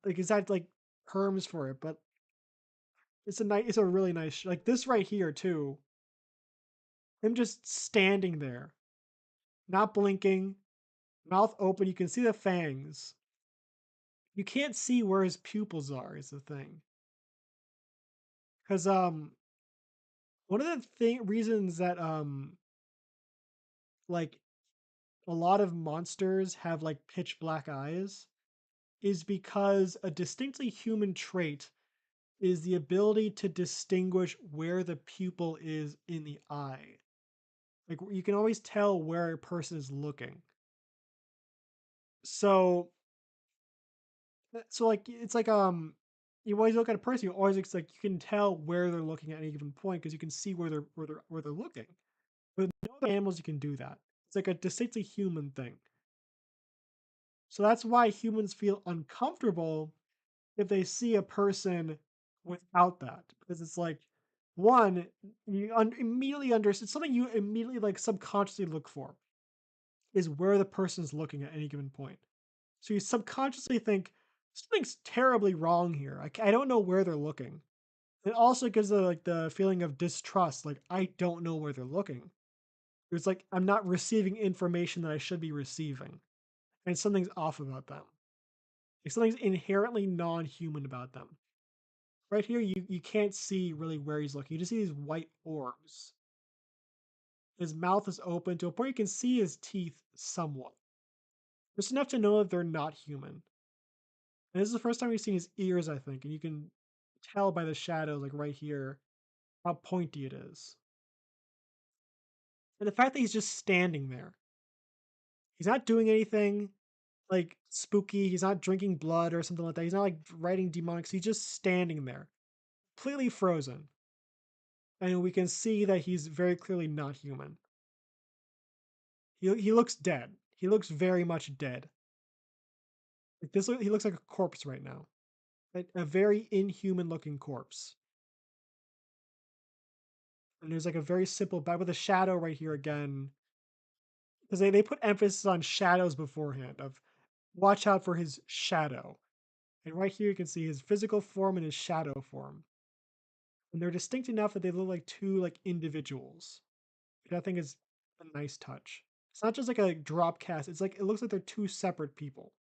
like exact like terms for it, but it's a really nice like this right here too. Him just standing there, not blinking, mouth open. You can see the fangs. You can't see where his pupils are. Is the thing because one of the reasons that like a lot of monsters have like pitch black eyes is because a distinctly human trait is the ability to distinguish where the pupil is in the eye. Like you can always tell where a person is looking. So so like it's like you always look at a person, you always it's like you can tell where they're looking at any given point because you can see where they're looking. With no other animals you can do that. It's like a distinctly human thing. So that's why humans feel uncomfortable if they see a person without that because it's like one immediately understand something you immediately like subconsciously look for is where the person's looking at any given point. So you subconsciously think something's terribly wrong here. I don't know where they're looking. It also gives the feeling of distrust. Like I don't know where they're looking. It's like I'm not receiving information that I should be receiving, and something's off about them. Like something's inherently non-human about them. Right here, you can't see really where he's looking. You just see these white orbs. His mouth is open to a point you can see his teeth somewhat. Just enough to know that they're not human. And this is the first time we've seen his ears, I think, and you can tell by the shadows, like right here, how pointy it is. And the fact that he's just standing there. He's not doing anything like spooky. He's not drinking blood or something like that. He's not like writing demonics. He's just standing there, completely frozen. And we can see that he's very clearly not human. He looks dead. He looks very much dead. Like this, he looks like a corpse right now, like a very inhuman looking corpse. And there's like a very simple back with a shadow right here again, because they put emphasis on shadows beforehand. Of watch out for his shadow, and right here you can see his physical form and his shadow form, and they're distinct enough that they look like two like individuals. Which I think is a nice touch. It's not just like a drop cast. It's like it looks like they're two separate people.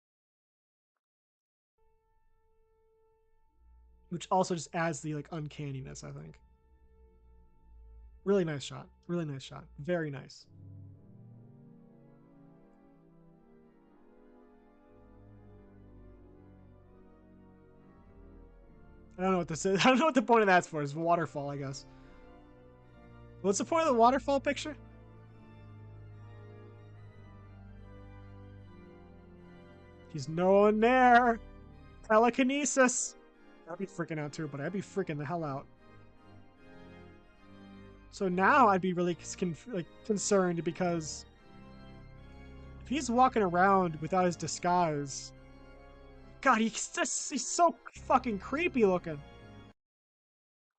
Which also just adds the like uncanniness, I think. Really nice shot. Really nice shot. Very nice. I don't know what this is. I don't know what the point of that's for. It's a waterfall, I guess. What's the point of the waterfall picture? He's no one there. Telekinesis. I'd be freaking out too, but I'd be freaking the hell out. So now I'd be really concerned because if he's walking around without his disguise, God, he's so fucking creepy looking.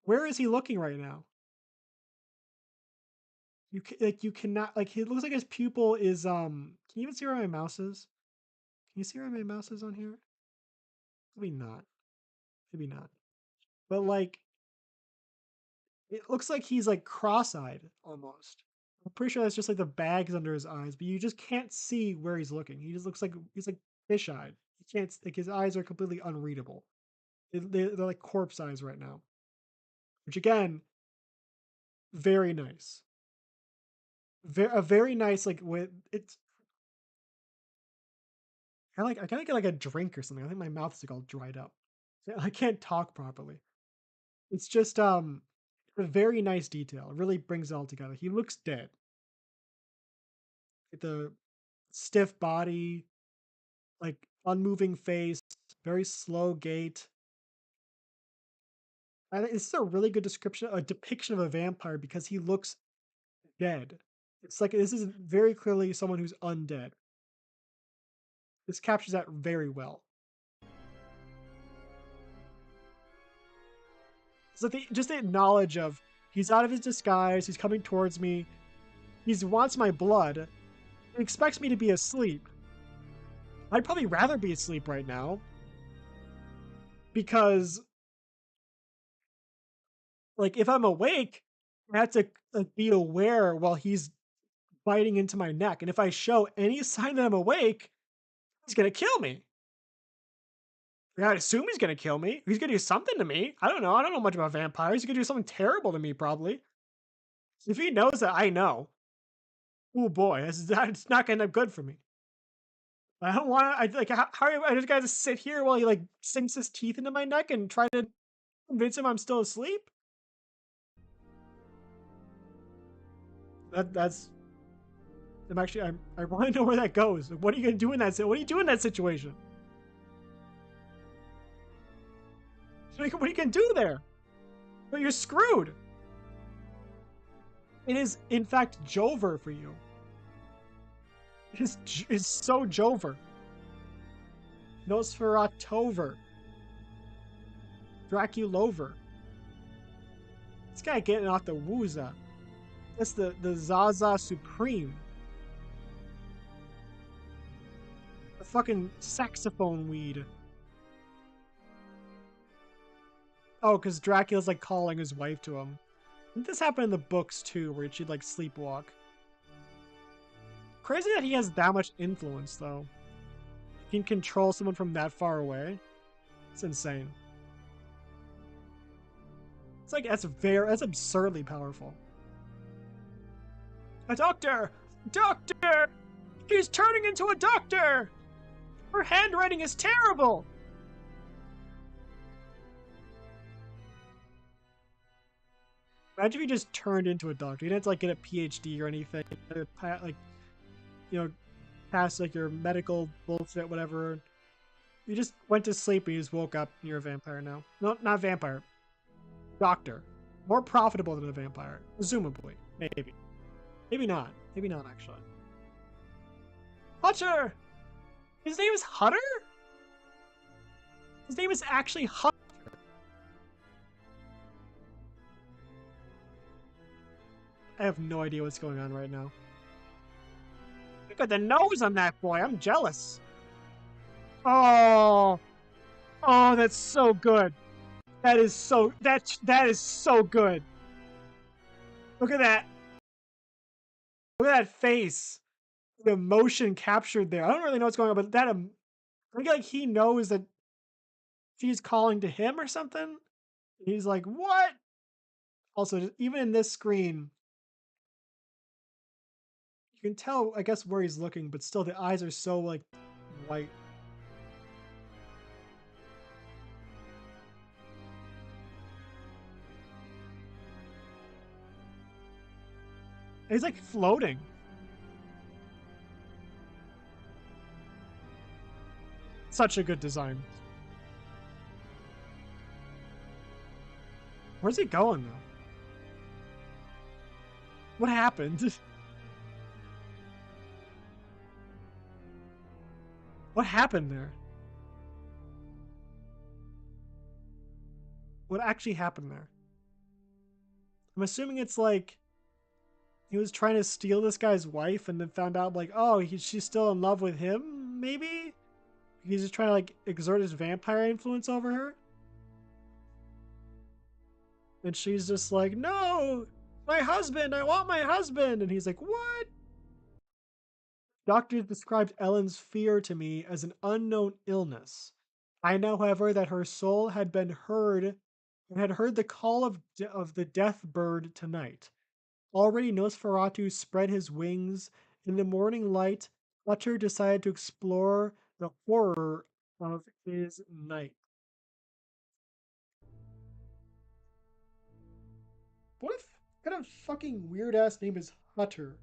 Where is he looking right now? You cannot like he looks like his pupil is Can you even see where my mouse is? Can you see where my mouse is on here? Maybe not. Maybe not. But like it looks like he's like cross-eyed almost. I'm pretty sure that's just like the bags under his eyes, but you just can't see where he's looking. He just looks like he's like fish-eyed. You can't like his eyes are completely unreadable. They're like corpse eyes right now, which again, very nice. A very nice like with it's. I gotta get like a drink or something. I think my mouth is like all dried up. I can't talk properly. It's just a very nice detail. It really brings it all together. He looks dead. The stiff body, like unmoving face, very slow gait. I think this is a really good description, a depiction of a vampire because he looks dead. It's like this is very clearly someone who's undead. This captures that very well. So just the knowledge of he's out of his disguise, he's coming towards me, he wants my blood, he expects me to be asleep. I'd probably rather be asleep right now because, like, if I'm awake, I have to be aware while he's biting into my neck, and if I show any sign that I'm awake, he's gonna kill me. I assume he's gonna kill me. He's gonna do something to me. I don't know. I don't know much about vampires. He's gonna do something terrible to me, probably. If he knows that I know, oh boy, it's not gonna end up good for me. I don't want to. I like how I just gotta sit here while he like sinks his teeth into my neck and try to convince him I'm still asleep. That's. I want to know where that goes. What are you gonna do in that? What do you do in that situation? Like, what are you gonna do there? Well, you're screwed. It is, in fact, Jover for you. It is so Jover. Nosferatover. Draculover. This guy getting off the wooza. That's the Zaza Supreme. The fucking saxophone weed. Oh, because Dracula's like calling his wife to him. Didn't this happen in the books too, where she'd like sleepwalk? Crazy that he has that much influence, though. He can control someone from that far away. It's insane. It's like that's absurdly powerful. A doctor! Doctor! He's turning into a doctor! Her handwriting is terrible! Imagine if you just turned into a doctor. You didn't have to like get a PhD or anything. Like, you know, pass like your medical bullshit, whatever. You just went to sleep and you just woke up and you're a vampire now. No, not vampire. Doctor. More profitable than a vampire. Presumably. Maybe. Maybe not. Maybe not, actually. Hutcher! His name is Hutter? His name is actually Hutter. I have no idea what's going on right now. Look at the nose on that boy. I'm jealous. Oh. Oh, that's so good. That is so good. Look at that. Look at that face. The emotion captured there. I don't really know what's going on, but that I think like he knows that she's calling to him or something. He's like, what? Also, even in this screen, you can tell, I guess, where he's looking, but still the eyes are so like white. He's like floating. Such a good design. Where's he going though? What happened? What happened there? What actually happened there? I'm assuming it's like he was trying to steal this guy's wife and then found out like, oh, she's still in love with him, maybe? He's just trying to like exert his vampire influence over her. And she's just like, no, My husband! I want my husband! And he's like, what? Doctors described Ellen's fear to me as an unknown illness. I know, however, that her soul had been heard and had heard the call of the death bird tonight. Already Nosferatu spread his wings. In the morning light, Fletcher decided to explore the horror of his night. What kind of fucking weird ass name is Hutter?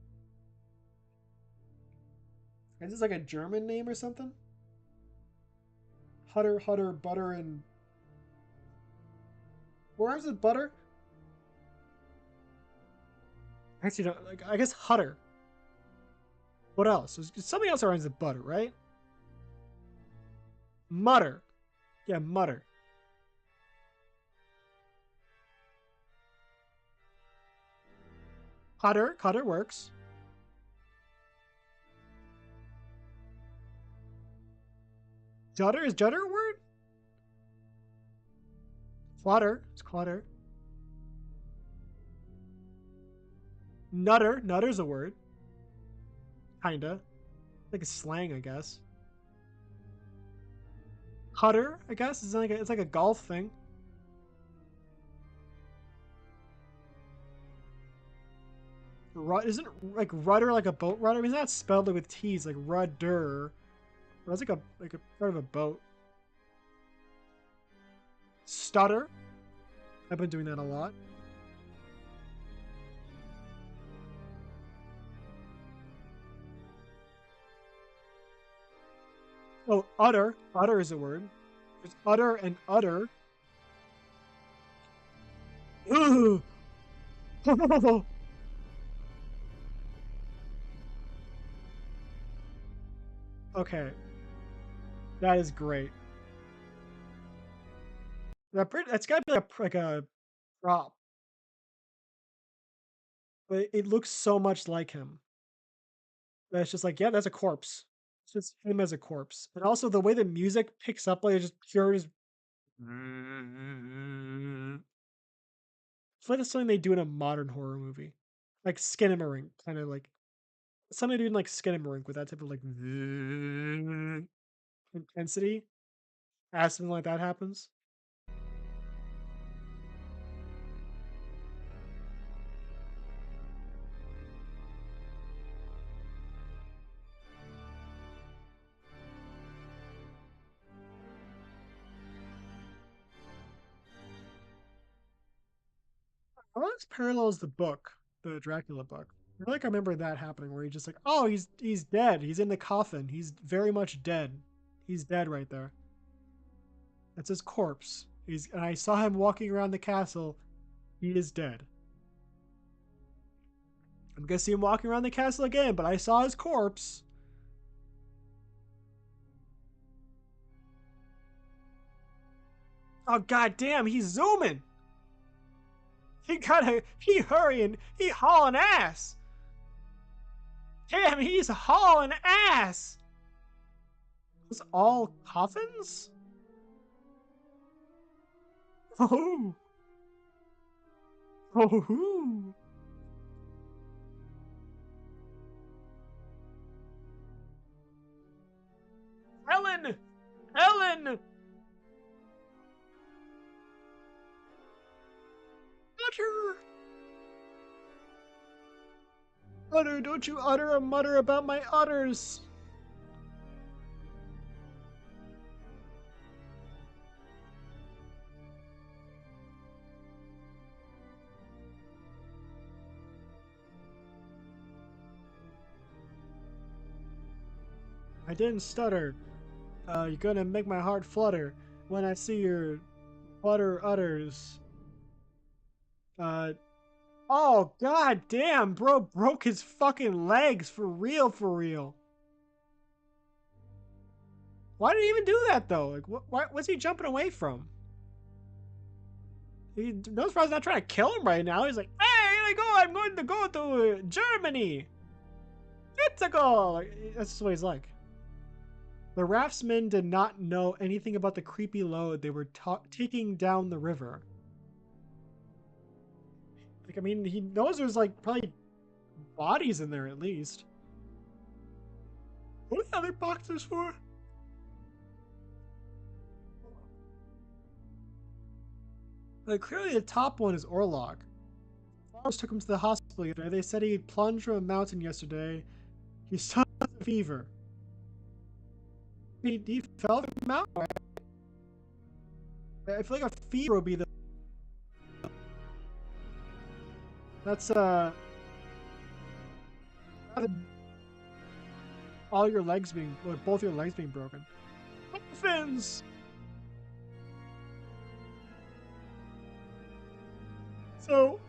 Is this like a German name or something? Hutter, Hutter, Butter, and where is it? Butter? Actually, no, like, I guess Hutter. What else? There's something else that rhymes with butter, right? Mutter. Yeah, mutter. Hutter. Cutter works. Judder. Is judder a word? Clutter. It's clutter. Nutter. Nutter's a word. Kinda. Like a slang, I guess. Hutter, I guess. It's like a golf thing. Isn't like rudder like a boat rudder? I mean, it's not spelled with T's like rudder. That's like a part of a boat. Stutter. I've been doing that a lot. Oh, utter. Utter is a word. There's utter and utter. Ooh. Okay, that is great. That's gotta be like a prop, but it looks so much like him that it's just like, yeah, that's a corpse. It's just him as a corpse, and also the way the music picks up, like it's just pure. Just, it's like that's something they do in a modern horror movie, like Skinamarink, kind of like something they do in like Skinamarink with that type of like intensity. As something like that happens. How this parallels the book, the Dracula book. I feel like I remember that happening where he's just like, oh, he's dead. He's in the coffin. He's very much dead. He's dead right there. That's his corpse. And I saw him walking around the castle. He is dead. I'm gonna see him walking around the castle again, but I saw his corpse. Oh god damn, he's zooming. He hurrying, he hauling ass. Damn, he's hauling ass. It's all coffins? Oh. Oh. Ellen! Ellen! Utter! Utter, don't you utter a mutter about my utters! I didn't stutter. You're gonna make my heart flutter when I see your butter utters. Uh, oh god damn, bro broke his fucking legs for real, for real. Why did he even do that though? Like, what's he jumping away from? He knows probably not trying to kill him right now. He's like, hey, here I go. I'm going to go to Germany. It's a goal. Like, that's just what he's like. The raftsmen did not know anything about the creepy load they were taking down the river. Like, I mean, he knows there's like probably bodies in there at least. What are the other boxes for? Like, clearly the top one is Orlok. Farmers took him to the hospital yesterday. They said he plunged from a mountain yesterday. He still has a fever. He fell from the mountain, right? I feel like a fever would be the... That's, all your legs being... both your legs being broken. Fins! So...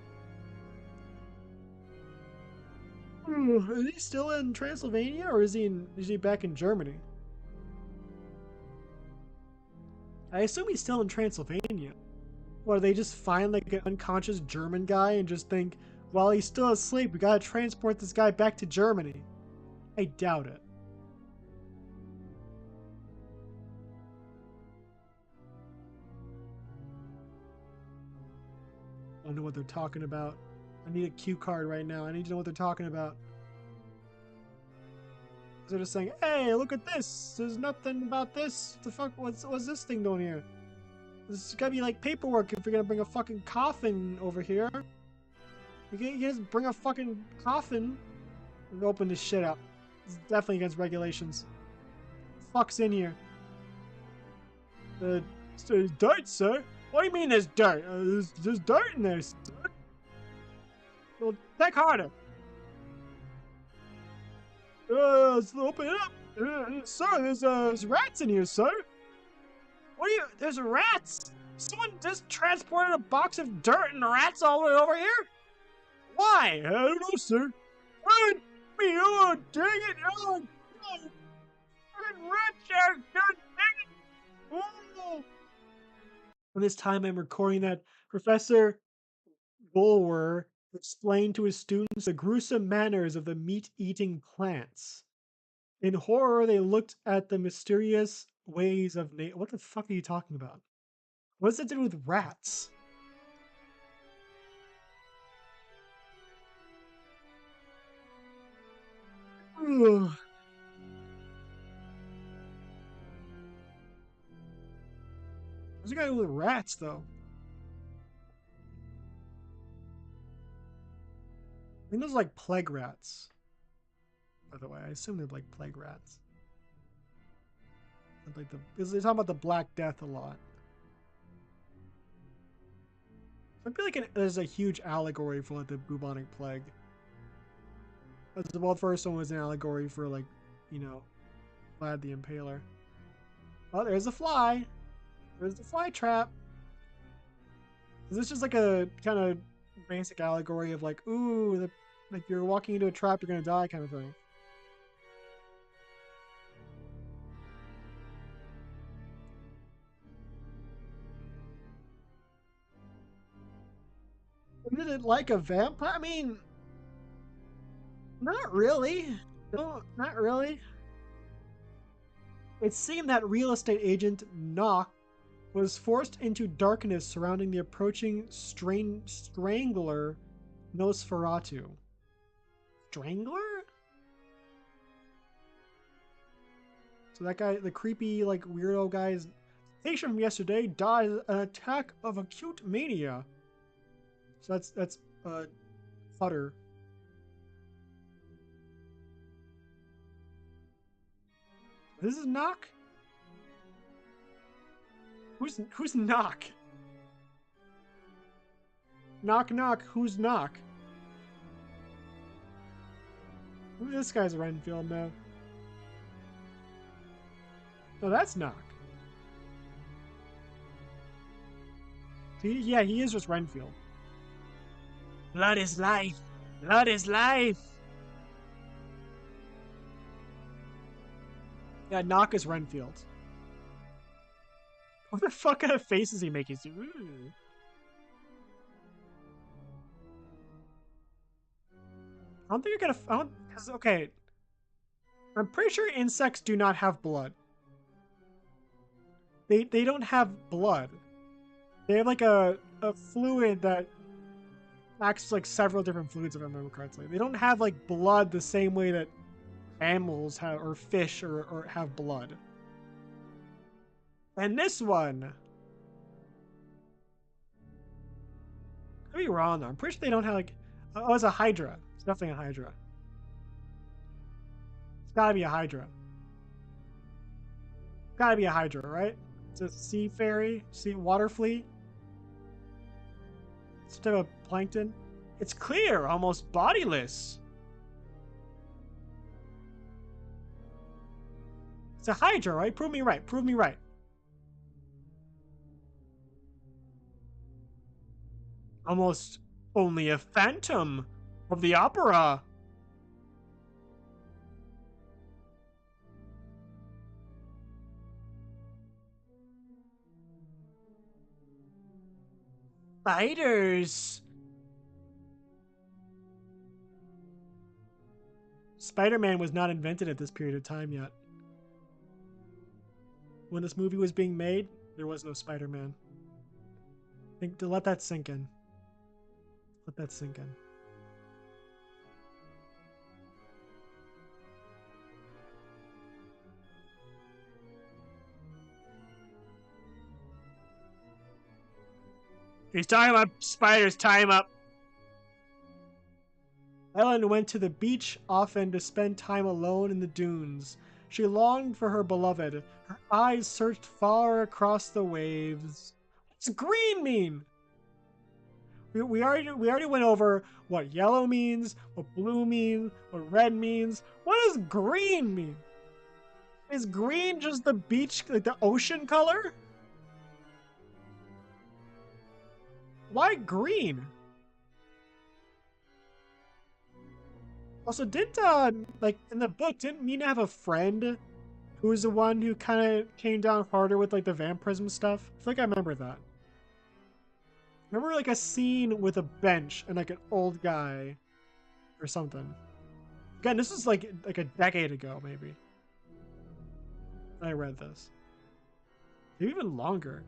is he still in Transylvania, or is he back in Germany? I assume he's still in Transylvania. Or they just find like an unconscious German guy and just think, well, he's still asleep, we gotta transport this guy back to Germany. I doubt it. I don't know what they're talking about. I need a cue card right now. I need to know what they're talking about. They're just saying, hey, look at this. There's nothing about this. What the fuck? What's this thing doing here? There's gotta be like paperwork if you're gonna bring a fucking coffin over here. You can't just bring a fucking coffin and open this shit up. It's definitely against regulations. Fuck's in here? There's dirt, sir. What do you mean there's dirt? There's dirt in there, sir. Well, check harder. Let's open it up. Sir, there's rats in here, sir. What are you? There's rats. Someone just transported a box of dirt and rats all the way over here? Why? I don't know, sir. Run! Me, oh, dang it! Oh, no! Rats are God dang it! Oh! This time I'm recording that Professor Bulwer explained to his students the gruesome manners of the meat-eating plants. In horror, they looked at the mysterious ways of nature. What the fuck are you talking about? What does that do with rats? Ugh. What's the guy with rats, though? I think those are like plague rats. By the way, I assume they're like plague rats. Like because they talk about the Black Death a lot. I feel like there's a huge allegory for like the bubonic plague. Well, the first one was an allegory for like, you know, Vlad the Impaler. Oh, there's a fly. There's the fly trap. Is this just like a kind of basic allegory of like, ooh, like you're walking into a trap, you're gonna die kind of thing? Isn't it like a vampire? I mean, not really. No, not really. It seemed that real estate agent Knock was forced into darkness surrounding the approaching strangler Nosferatu. Strangler? So that guy, the creepy, like, weirdo guy's patient from yesterday died an attack of acute mania. So that's Futter. This is Knock? Who's Knock? Knock knock, who's Knock? This guy's Renfield now. Oh, that's Knock. Yeah, he is just Renfield. Blood is life. Blood is life. Yeah, Knock is Renfield. What the fuck kind of face is he making? Ooh. I don't think you're gonna. Cause okay, I'm pretty sure insects do not have blood. They don't have blood. They have like a fluid that acts like several different fluids, if I remember correctly. They don't have like blood the same way that animals have, or fish, or have blood. And this one, could be wrong though. I'm pretty sure they don't have like. Oh, it's a Hydra. It's definitely a Hydra. It's gotta be a Hydra. Gotta be a Hydra, right? It's a sea fairy, sea water flea. It's a type of plankton. It's clear, almost bodiless. It's a Hydra, right? Prove me right. Prove me right. Almost only a phantom of the opera. Spiders. Spider-Man was not invented at this period of time yet. When this movie was being made, there was no Spider-Man. Think to let that sink in. Let that sink in. He's time up, spiders, time up. Ellen went to the beach often to spend time alone in the dunes. She longed for her beloved. Her eyes searched far across the waves. What's green mean? We already went over what yellow means, what blue means, what red means. What does green mean? Is green just the beach, like the ocean color? Why green? Also, didn't like in the book, didn't Mina have a friend who was the one who kind of came down harder with like the vampirism stuff? I feel like I remember that. Remember like a scene with a bench and like an old guy or something. Again, this was like a decade ago, maybe. I read this. Maybe even longer.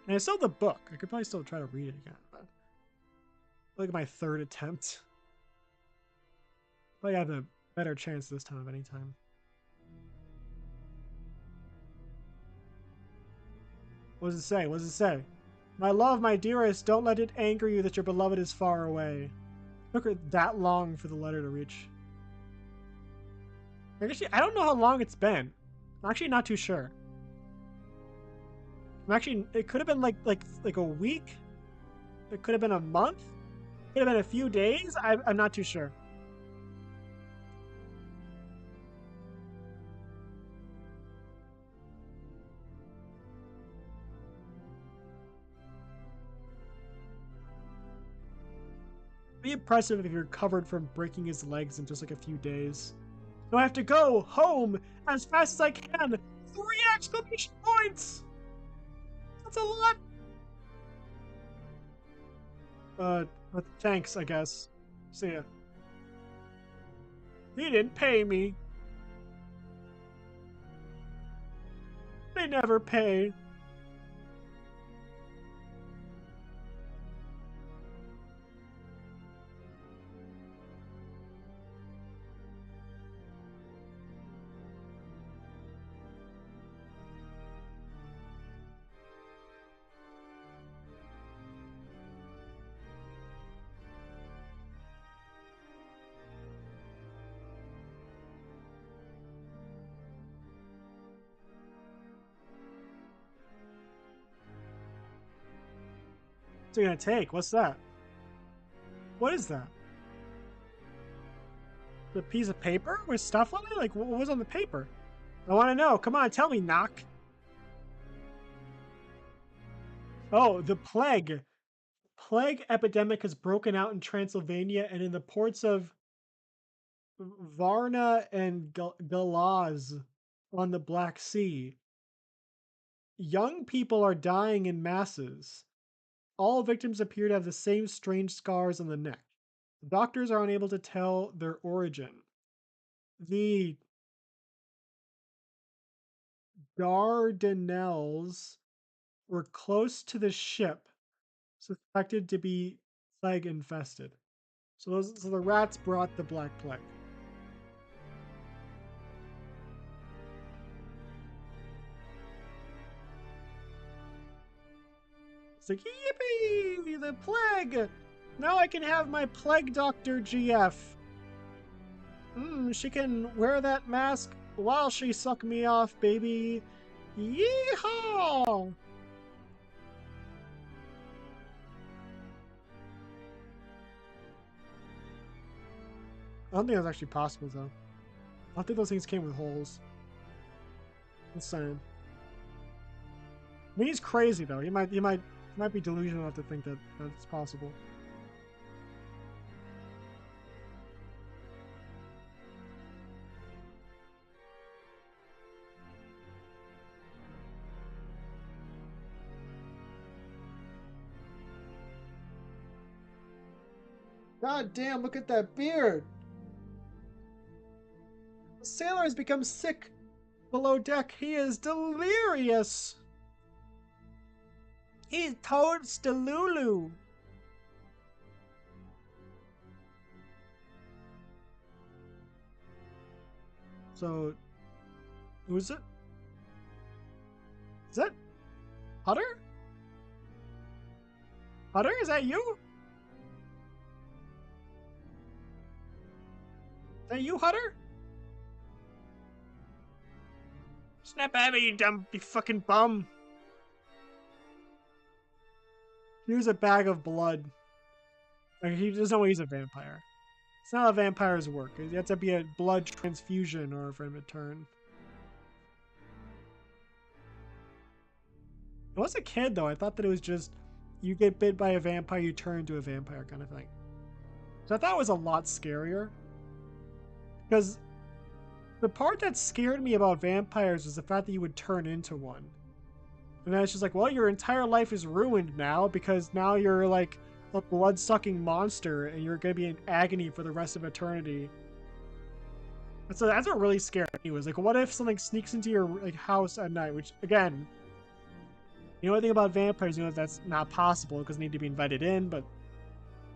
And I still have the book. I could probably still try to read it again, but look at my third attempt. But I have a better chance this time of any time. What does it say? What does it say? My love, my dearest, don't let it anger you that your beloved is far away. It took that long for the letter to reach. Actually, I don't know how long it's been. I'm actually not too sure. It could have been like a week. It could have been a month. It could have been a few days. I'm not too sure. It'd be impressive if you're covered from breaking his legs in just like a few days. So I have to go home as fast as I can. 3 exclamation points! That's a lot. But thanks, I guess. See ya. He didn't pay me. They never pay. What's it gonna take? What's that? What is that? A piece of paper with stuff on it? Like, what was on the paper? I want to know. Come on, tell me, knock. Oh, the plague. Plague epidemic has broken out in Transylvania and in the ports of Varna and Galaz on the Black Sea. Young people are dying in masses. All victims appear to have the same strange scars on the neck. Doctors are unable to tell their origin. The Dardanelles were close to the ship suspected to be plague infested. So the rats brought the Black Plague. It's like, yippee! The plague! Now I can have my plague doctor GF. She can wear that mask while she suck me off, baby. Yeehaw! I don't think that's actually possible, though. I don't think those things came with holes. Insane. I mean, he's crazy, though. He might be delusional enough to think that that's possible. God damn, look at that beard! The sailor has become sick below deck. He is delirious! He's toads Delulu! So, who is it? Is that Hutter? Hutter, is that you? Is that you, Hutter? Snap at me, you fucking bum. Here's a bag of blood. Like, there's no way he's a vampire. It's not how vampires work. You have to be a blood transfusion or for him to turn. When I was a kid, though, I thought that it was just you get bit by a vampire, you turn into a vampire kind of thing. So I thought it was a lot scarier. Because the part that scared me about vampires was the fact that you would turn into one. And then it's just like, well, your entire life is ruined now because now you're like a blood-sucking monster and you're going to be in agony for the rest of eternity. So that's what really scared me, was like, what if something sneaks into your like house at night? Which, again, you know anything about vampires, you know that's not possible because they need to be invited in, but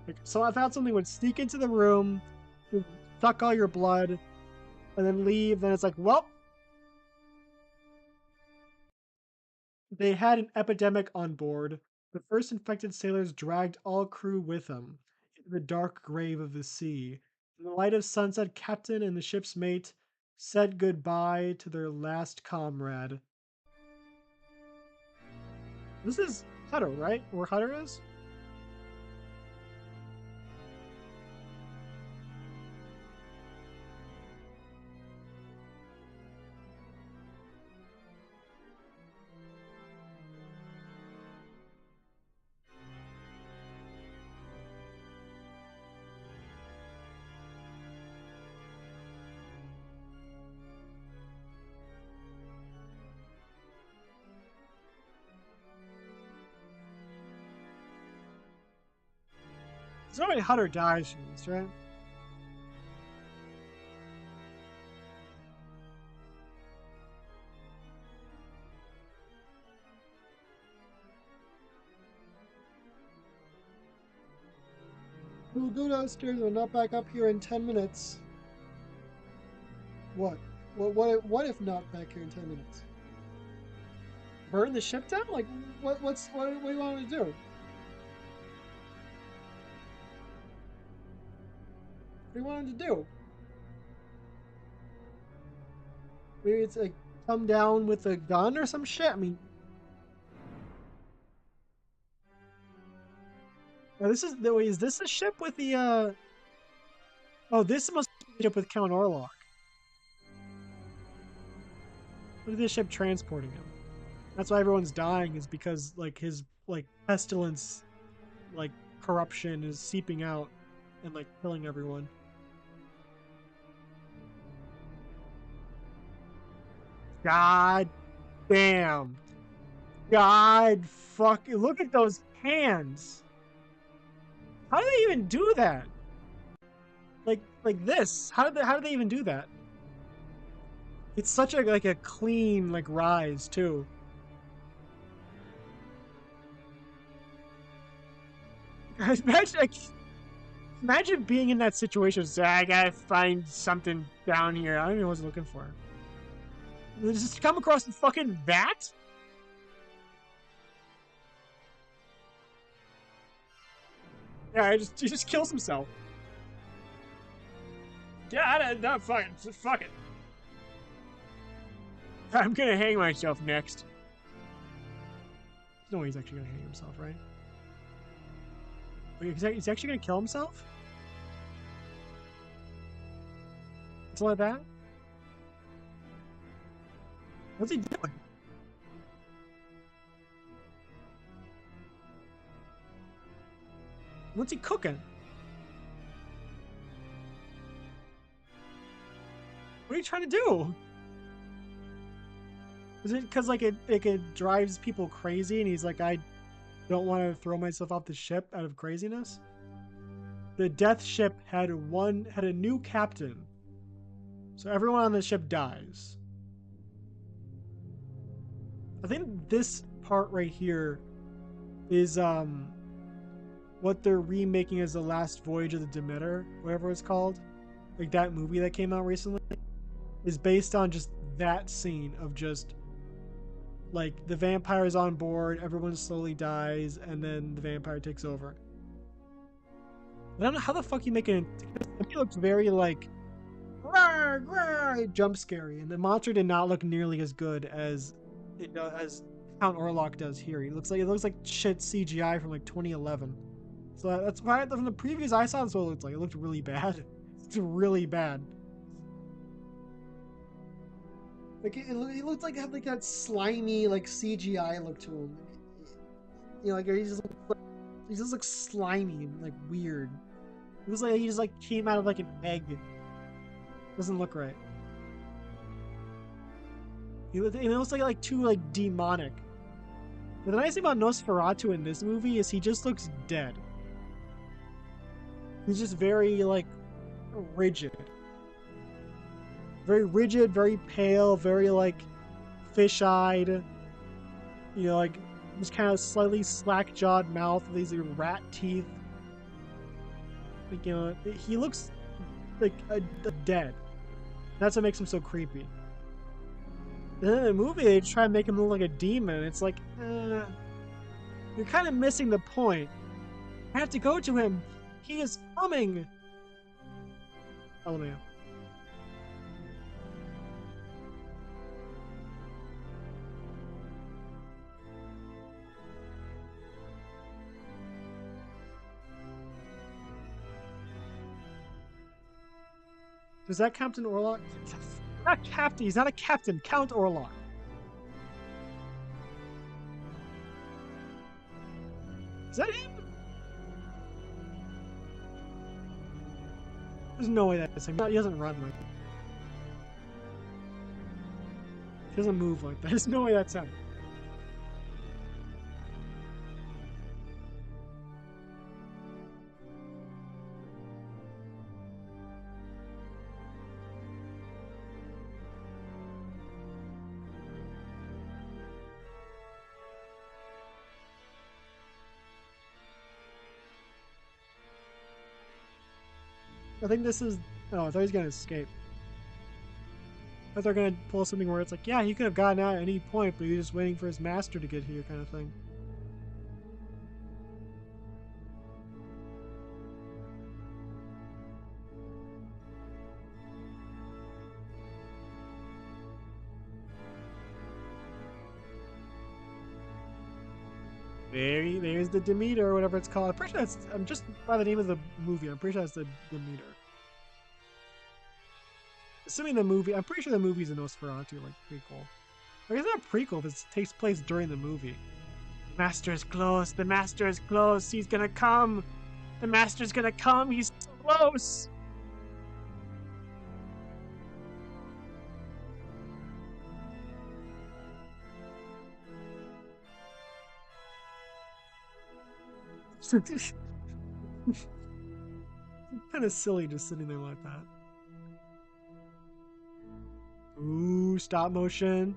like, so I thought something would sneak into the room, suck all your blood, and then leave, then it's like, well, they had an epidemic on board. The first infected sailors dragged all crew with them into the dark grave of the sea. In the light of sunset, captain and the ship's mate said goodbye to their last comrade. This is Hutter, right? Where Hutter is? There's no way Hutter dies from this, right? We'll go downstairs and not back up here in 10 minutes. What? What if not back here in 10 minutes? Burn the ship down? Like, what do you want me to do? What do you want him to do? Maybe it's like come down with a gun or some shit? I mean, oh, this is the way. Is this the ship with the? Oh, this must be the ship with Count Orlok. Look at this ship transporting him. That's why everyone's dying, is because like his like pestilence, like corruption is seeping out and like killing everyone. God damn. God fucking look at those hands. How do they even do that? Like this. How do they even do that? It's such a clean like rise too. Imagine, like, imagine being in that situation. So I gotta find something down here. I don't even know what I was looking for. Just come across the fucking vat? Yeah, he just kills himself. Yeah, no, fuck it. Fuck it. I'm gonna hang myself next. No way he's actually gonna hang himself, right? Wait, he's actually gonna kill himself? It's like that? What's he doing? What's he cooking? What are you trying to do? Is it because like it drives people crazy and he's like, I don't want to throw myself off the ship out of craziness? The death ship had a new captain. So everyone on the ship dies. I think this part right here is what they're remaking as The Last Voyage of the Demeter, whatever it's called. Like that movie that came out recently is based on just that scene of just like the vampire is on board, everyone slowly dies, and then the vampire takes over. I don't know how the fuck you make it. It looks very like jump scary, and the monster did not look nearly as good as as Count Orlok does here. It looks like shit CGI from like 2011. So that's why from the previews I saw, that's what it looked like. It looked really bad. It's really bad. Like it looked like it had like that slimy like CGI look to him. You know, like he just looks slimy and like weird. It was like he just like came out of like an egg. Doesn't look right. It looks like too like demonic. But the nice thing about Nosferatu in this movie is he just looks dead. He's just very like rigid. Very rigid, very pale, very like fish-eyed. You know, like just kind of slightly slack-jawed mouth with these like, rat teeth. Like, you know, he looks like a dead. That's what makes him so creepy. And then in the movie, they try and make him look like a demon. It's like, you're kind of missing the point. I have to go to him. He is coming. Oh, man. Is that Captain Orlok? Not Captain. He's not a captain. Count Orlok. Is that him? There's no way that's him. He doesn't run like that. He doesn't move like that. There's no way that's him. I think this is... Oh, I thought he was going to escape. I thought they're going to pull something where it's like, yeah, he could have gotten out at any point, but he was just waiting for his master to get here kind of thing. There's the Demeter, or whatever it's called. I'm pretty sure that's... I'm just by the name of the movie. I'm pretty sure that's the Demeter. Assuming the movie... I'm pretty sure the movie's a Nosferatu, like, prequel. Like, it's not a prequel if it takes place during the movie. The master is close. The master is close. He's gonna come. The master's gonna come. He's so close. Kind of silly just sitting there like that. Ooh, stop motion.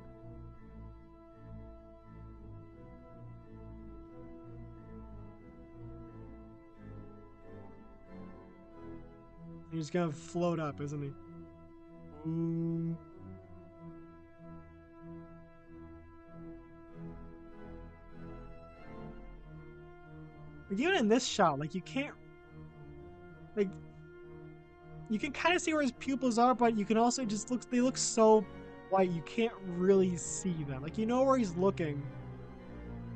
He's gonna float up, isn't he? Ooh. Like, even in this shot, like, you can't, like, you can kind of see where his pupils are, but you can also just look, they look so white, you can't really see them. Like, you know where he's looking,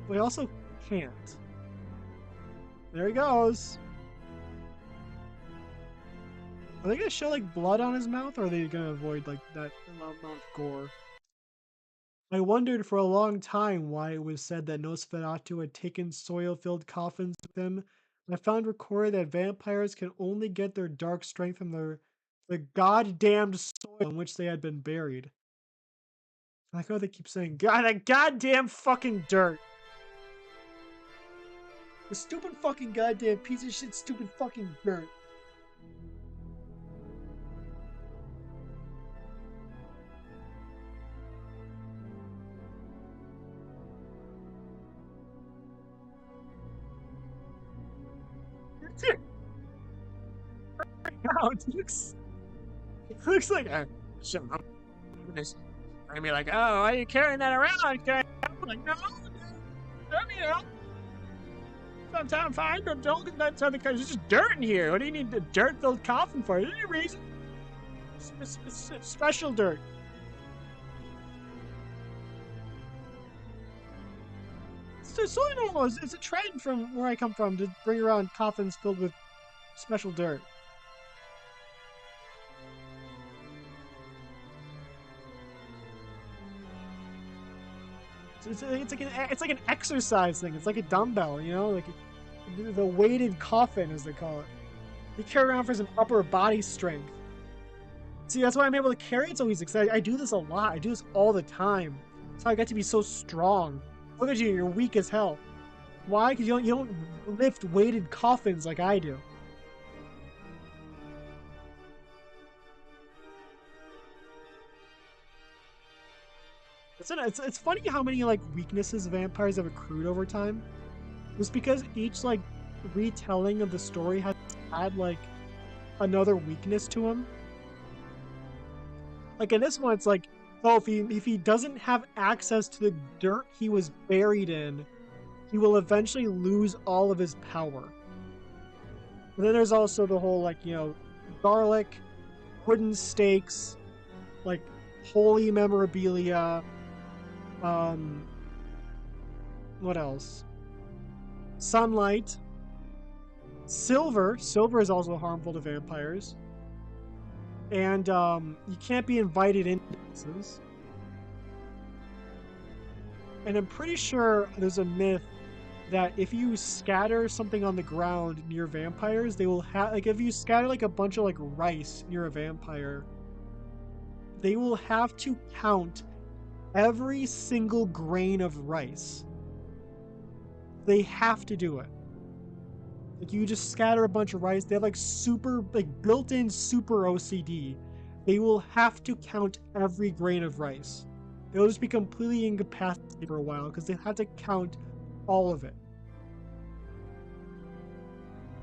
but you also can't. There he goes. Are they gonna show, like, blood on his mouth, or are they gonna avoid, like, that amount of gore? I wondered for a long time why it was said that Nosferatu had taken soil-filled coffins with him. I found recorded that vampires can only get their dark strength from the goddamned soil in which they had been buried. I like how they keep saying, God, that goddamn fucking dirt. The stupid fucking goddamn piece of shit, stupid fucking dirt. It looks like a I'd be like, oh, why are you carrying that around? I'm like, no, sometimes fine, don't that's other because there's just dirt in here. What do you need a dirt-filled coffin for? Any reason? Special dirt. It's totally normal. It's a trend from where I come from to bring around coffins filled with special dirt. It's like an exercise thing. It's like a dumbbell, you know, like the weighted coffin, as they call it. They carry around for some upper body strength. See, that's why I'm able to carry it so easy. Because I do this a lot. I do this all the time. That's how I get to be so strong. Look at you, you're weak as hell. Why? Because you don't lift weighted coffins like I do. It's funny how many like weaknesses vampires have accrued over time. It's because each like retelling of the story has had like another weakness to him. Like in this one, it's like, oh, if he doesn't have access to the dirt he was buried in, he will eventually lose all of his power. But then there's also the whole like, you know, garlic, wooden stakes, like holy memorabilia. What else? Sunlight. Silver. Silver is also harmful to vampires. And you can't be invited into places. And I'm pretty sure there's a myth that if you scatter something on the ground near vampires, they will have, like, if you scatter like a bunch of like rice near a vampire, they will have to count every single grain of rice. They have to do it. Like, you just scatter a bunch of rice, they have like super, like built-in super OCD. They will have to count every grain of rice. They'll just be completely incapacitated for a while because they have to count all of it.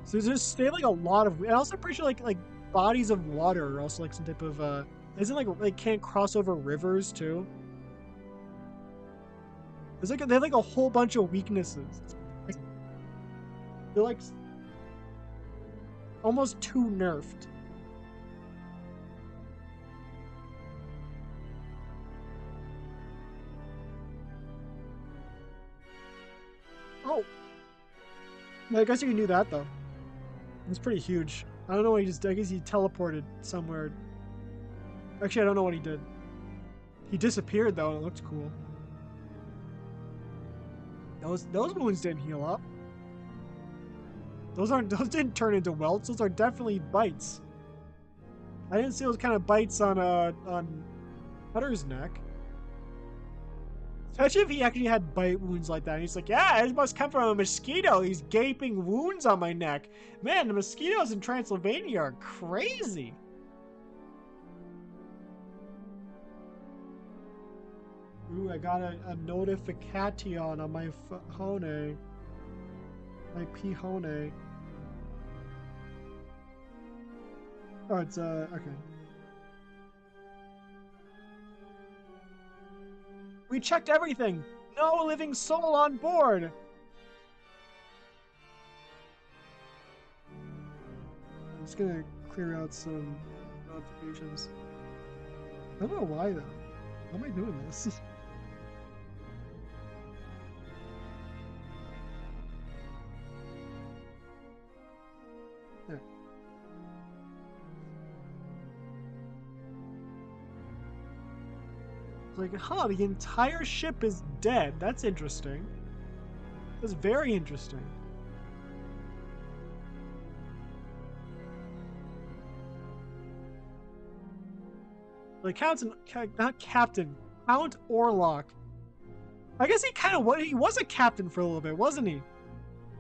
So they have like a lot of, and also pretty sure like bodies of water are also like some type of isn't like they can't cross over rivers too. There's like they have like a whole bunch of weaknesses. They're like almost too nerfed. Oh, I guess you can do that though. It's pretty huge. I don't know what he just did. I guess he teleported somewhere. Actually, I don't know what he did. He disappeared though, and it looked cool. Those wounds didn't heal up. Those didn't turn into welts. Those are definitely bites. I didn't see those kind of bites on Hutter's neck. Especially if he actually had bite wounds like that. And he's like, yeah, it must come from a mosquito. These gaping wounds on my neck. Man, the mosquitoes in Transylvania are crazy. Ooh, I got a notification on my phone. My pihone. Oh, it's okay. We checked everything. No living soul on board. I'm just gonna clear out some notifications. I don't know why though. How am I doing this? There. Like, huh, the entire ship is dead. That's interesting. That's very interesting. Like, not Captain, Count Orlok. I guess he kind of was. He was a captain for a little bit, wasn't he?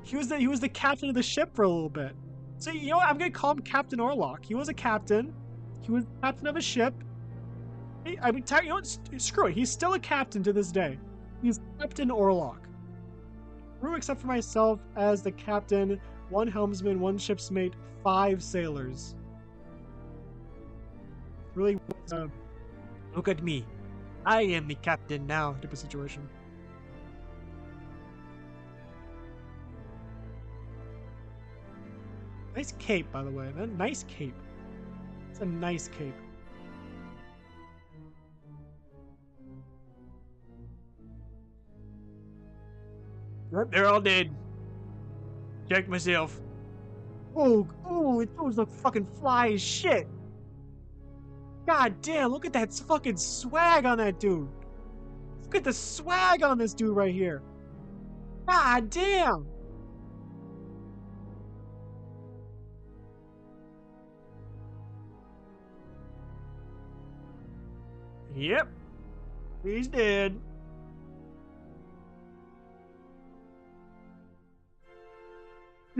He was the captain of the ship for a little bit. So you know what? I'm gonna call him Captain Orlok. He was a captain. He was captain of a ship. I mean, you know what? Screw it. He's still a captain to this day. He's Captain Orlok. Crew except for myself as the captain, 1 helmsman, 1 ship's mate, 5 sailors. Really, look at me. I am the captain now type of situation. Nice cape, by the way. Nice cape. It's a nice cape. They're all dead. Check myself. Oh, those look fucking fly as shit. God damn, look at that fucking swag on that dude. Look at the swag on this dude right here. God damn. Yep. He's dead.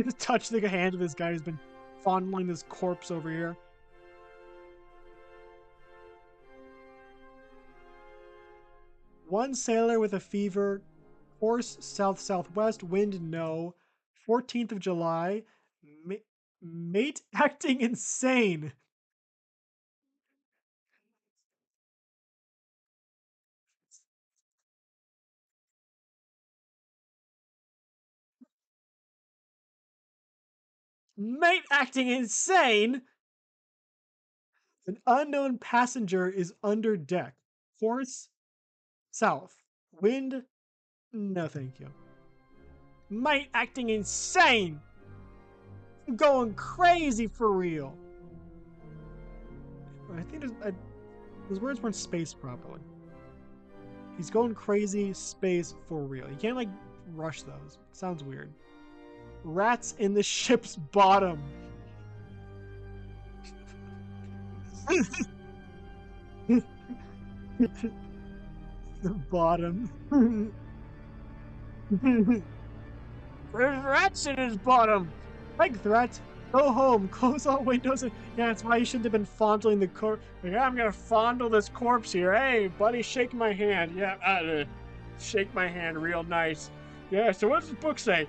Just touch the hand of this guy who's been fondling this corpse over here. One sailor with a fever. Course south-southwest. Wind no. 14th of July. Mate acting insane. Mate acting insane. An unknown passenger is under deck. Course south. Wind no thank you. Mate acting insane. I'm going crazy for real. I think those words weren't spaced properly. He's going crazy, space for real. You can't like rush those. Sounds weird. Rats in the ship's bottom. The bottom. There's rats in his bottom. Like threat. Go home. Close all windows. Yeah, that's why you shouldn't have been fondling the corpse. Like, I'm gonna fondle this corpse here. Hey, buddy, shake my hand. Yeah, shake my hand real nice. Yeah. So what does the book say?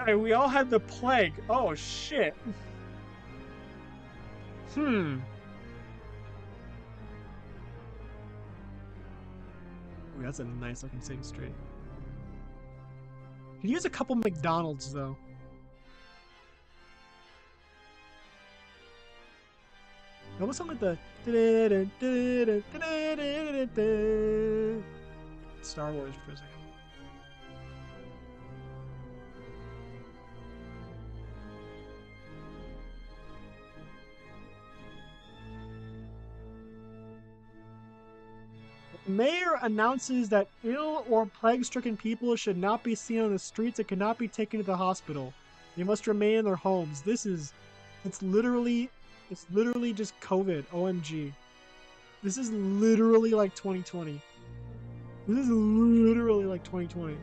We all had the plague. Oh shit. Ooh, that's a nice looking city street. Could use a couple McDonald's though. Almost sound like the Star Wars for a second. The mayor announces that ill or plague-stricken people should not be seen on the streets and cannot be taken to the hospital. They must remain in their homes. It's literally just COVID. OMG. This is literally like 2020. This is literally like 2020.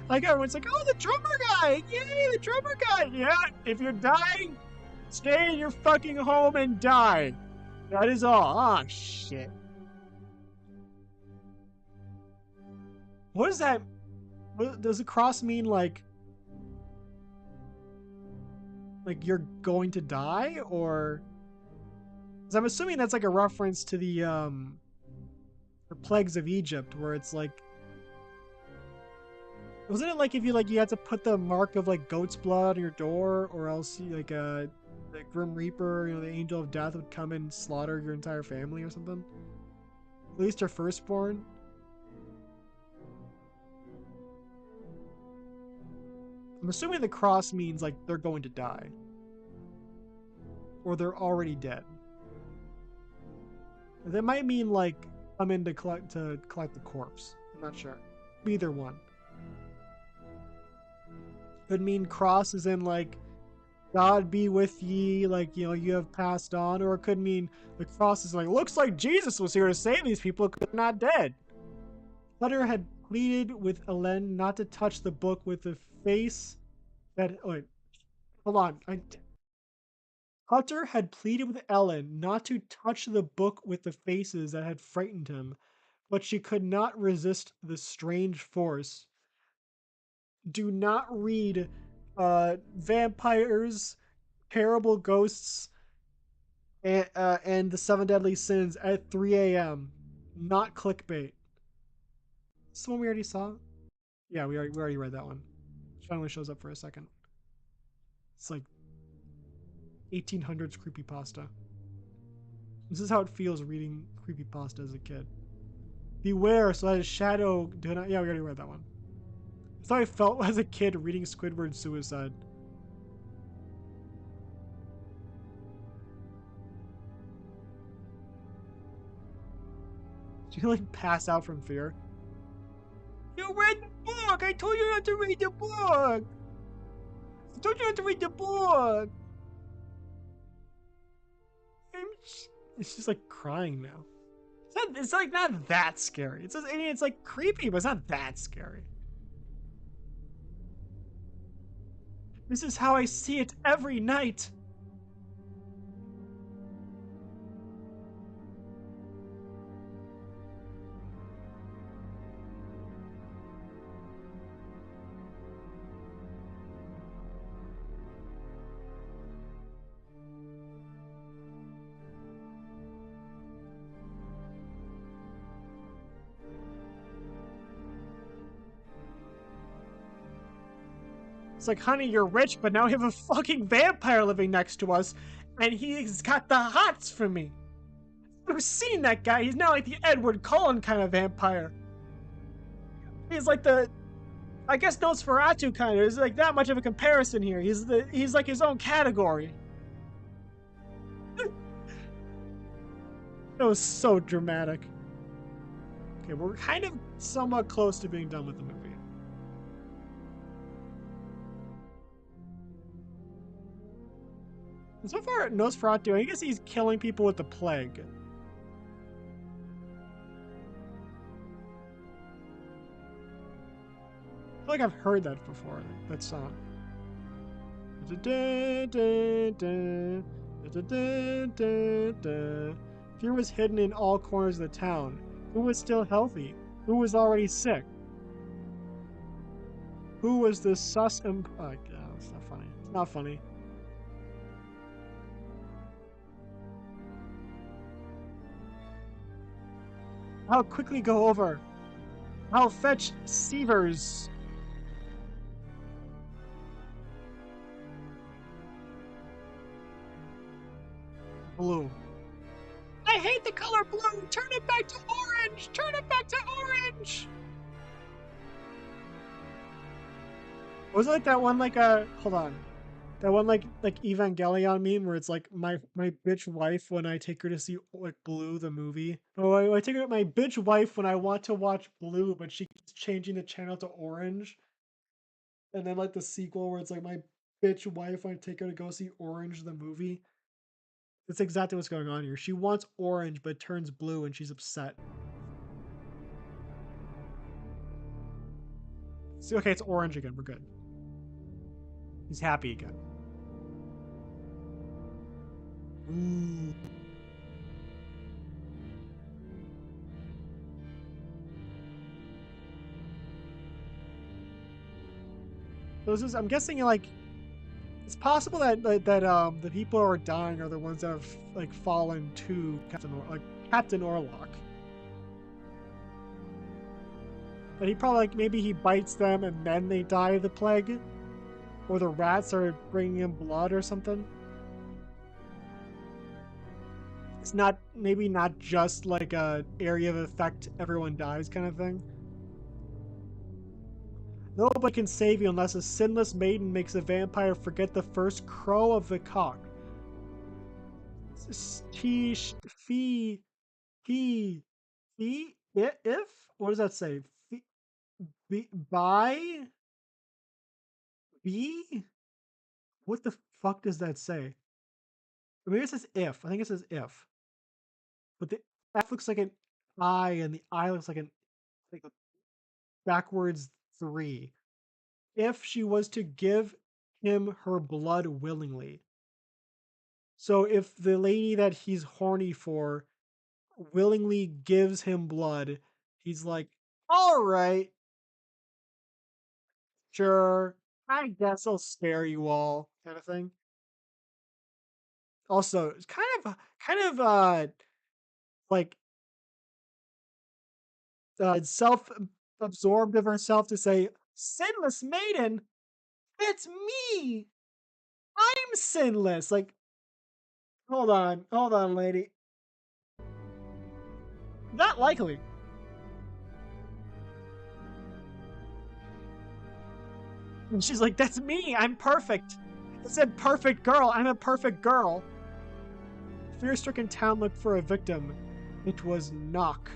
Like everyone's like, oh, the drummer guy! Yay, the drummer guy! Yeah, if you're dying, stay in your fucking home and die. That is all. Ah, oh, shit. What is that? What, does the cross mean like Like you're going to die, or? Because I'm assuming that's like a reference to the plagues of Egypt, where it's like, wasn't it like if you had to put the mark of like goat's blood on your door, or else like the Grim Reaper, the angel of death would come and slaughter your entire family or something? At least your firstborn. I'm assuming the cross means like they're going to die, or they're already dead. That might mean like come in to collect the corpse. I'm not sure. Either one. Could mean cross is in like God be with ye, like you have passed on, or it could mean the cross is like looks like Jesus was here to save these people because they're not dead. Hutter had pleaded with Ellen not to touch the book with the face that. Wait, hold on. Hutter had pleaded with Ellen not to touch the book with the faces that had frightened him, but she could not resist the strange force. Do not read vampires, terrible ghosts, and the seven deadly sins at 3 a.m. Not clickbait. This is the one we already saw? Yeah, we already read that one. It finally shows up for a second. It's like 1800s creepypasta. This is how it feels reading creepypasta as a kid. Beware, so that his shadow do not. Yeah, we already read that one. That's how I felt as a kid reading Squidward's Suicide. Do you like pass out from fear? You read the book! I told you not to read the book! I told you not to read the book! It's just like crying now. It's like not that scary. It's like creepy, but it's not that scary. This is how I see it every night. It's like, honey, you're rich, but now we have a fucking vampire living next to us, and he's got the hots for me. I've seen that guy. He's now like the Edward Cullen kind of vampire. He's like I guess Nosferatu kind of. There's like that much of a comparison here. He's like his own category. It was so dramatic. Okay, we're kind of somewhat close to being done with the movie. And so far, Nosferatu, I guess he's killing people with the plague. I feel like I've heard that before, that song. Fear was hidden in all corners of the town. Who was still healthy? Who was already sick? Who was the sus? Oh, God, it's not funny. It's not funny. I'll quickly go over. I'll fetch Sievers. Blue. I hate the color blue. Turn it back to orange. Turn it back to orange. Was it like that one hold on. That one like Evangelion meme where it's like my bitch wife when I take her to see like Blue the movie. Oh, I take her to my bitch wife when I want to watch Blue, but she keeps changing the channel to orange. And then like the sequel where it's like my bitch wife when I take her to go see Orange the movie. That's exactly what's going on here. She wants orange, but it turns blue and she's upset. See, okay, it's orange again. We're good. He's happy again. Ooh. So this is, I'm guessing, like, It's possible that the people who are dying are the ones that have like fallen to Captain Orlok. But he probably like maybe he bites them and then they die of the plague, or the rats are bringing him blood or something. It's not maybe not just like a area of effect, everyone dies kind of thing. Nobody can save you unless a sinless maiden makes a vampire forget the first crow of the cock. If? What does that say? By? B? What the fuck does that say? Maybe it says if. I think it says if. But the F looks like an I and the I looks like like a backwards 3. If she was to give him her blood willingly. So if the lady that he's horny for willingly gives him blood, he's like, all right, sure, I guess I'll spare you all, kind of thing. Also, it's kind of like self-absorbed of herself to say, "Sinless maiden, it's me. I'm sinless." Like, hold on, lady. Not likely. And she's like, "That's me. I'm perfect." It said perfect girl. I'm a perfect girl. Fear-stricken town looked for a victim. It was Knock.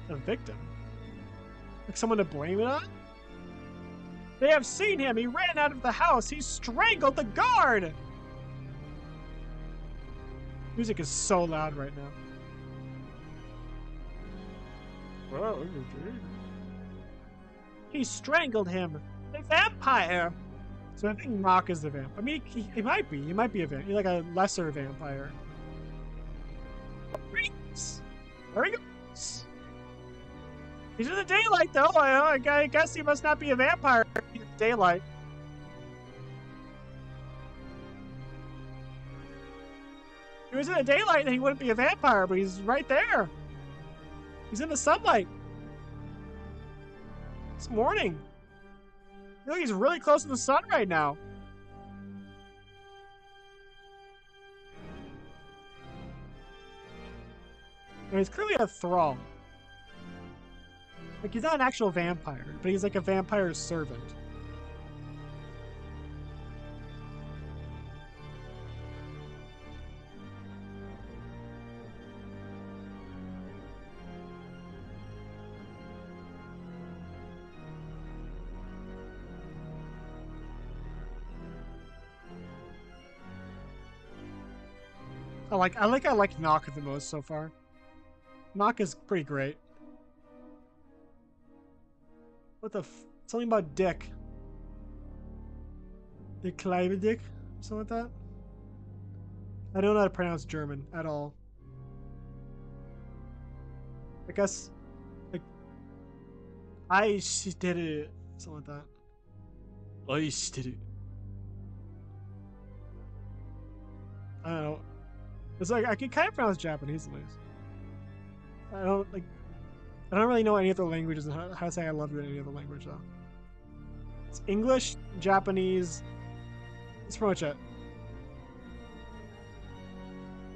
A victim? Like someone to blame it on? They have seen him. He ran out of the house. He strangled the guard. Music is so loud right now. Well, he strangled him. The vampire. So I think Knock is the vampire. I mean, he might be. He might be a vampire. He's like a lesser vampire. There he goes. He's in the daylight, though. I guess he must not be a vampire in the daylight. If he was in the daylight, then he wouldn't be a vampire, but he's right there. He's in the sunlight. It's morning. I feel like he's really close to the sun right now. And he's clearly a thrall. Like, he's not an actual vampire, but he's like a vampire's servant. I like Knock the most so far. Knock is pretty great. What the something about dick. The Kleibe dick? Something like that? I don't know how to pronounce German at all. I guess like I did it. Something like that. I did it. I don't know. It's like I can kind of pronounce Japanese at least. I don't really know any other languages and how to say I love you in any other language though. It's English, Japanese. That's pretty much it.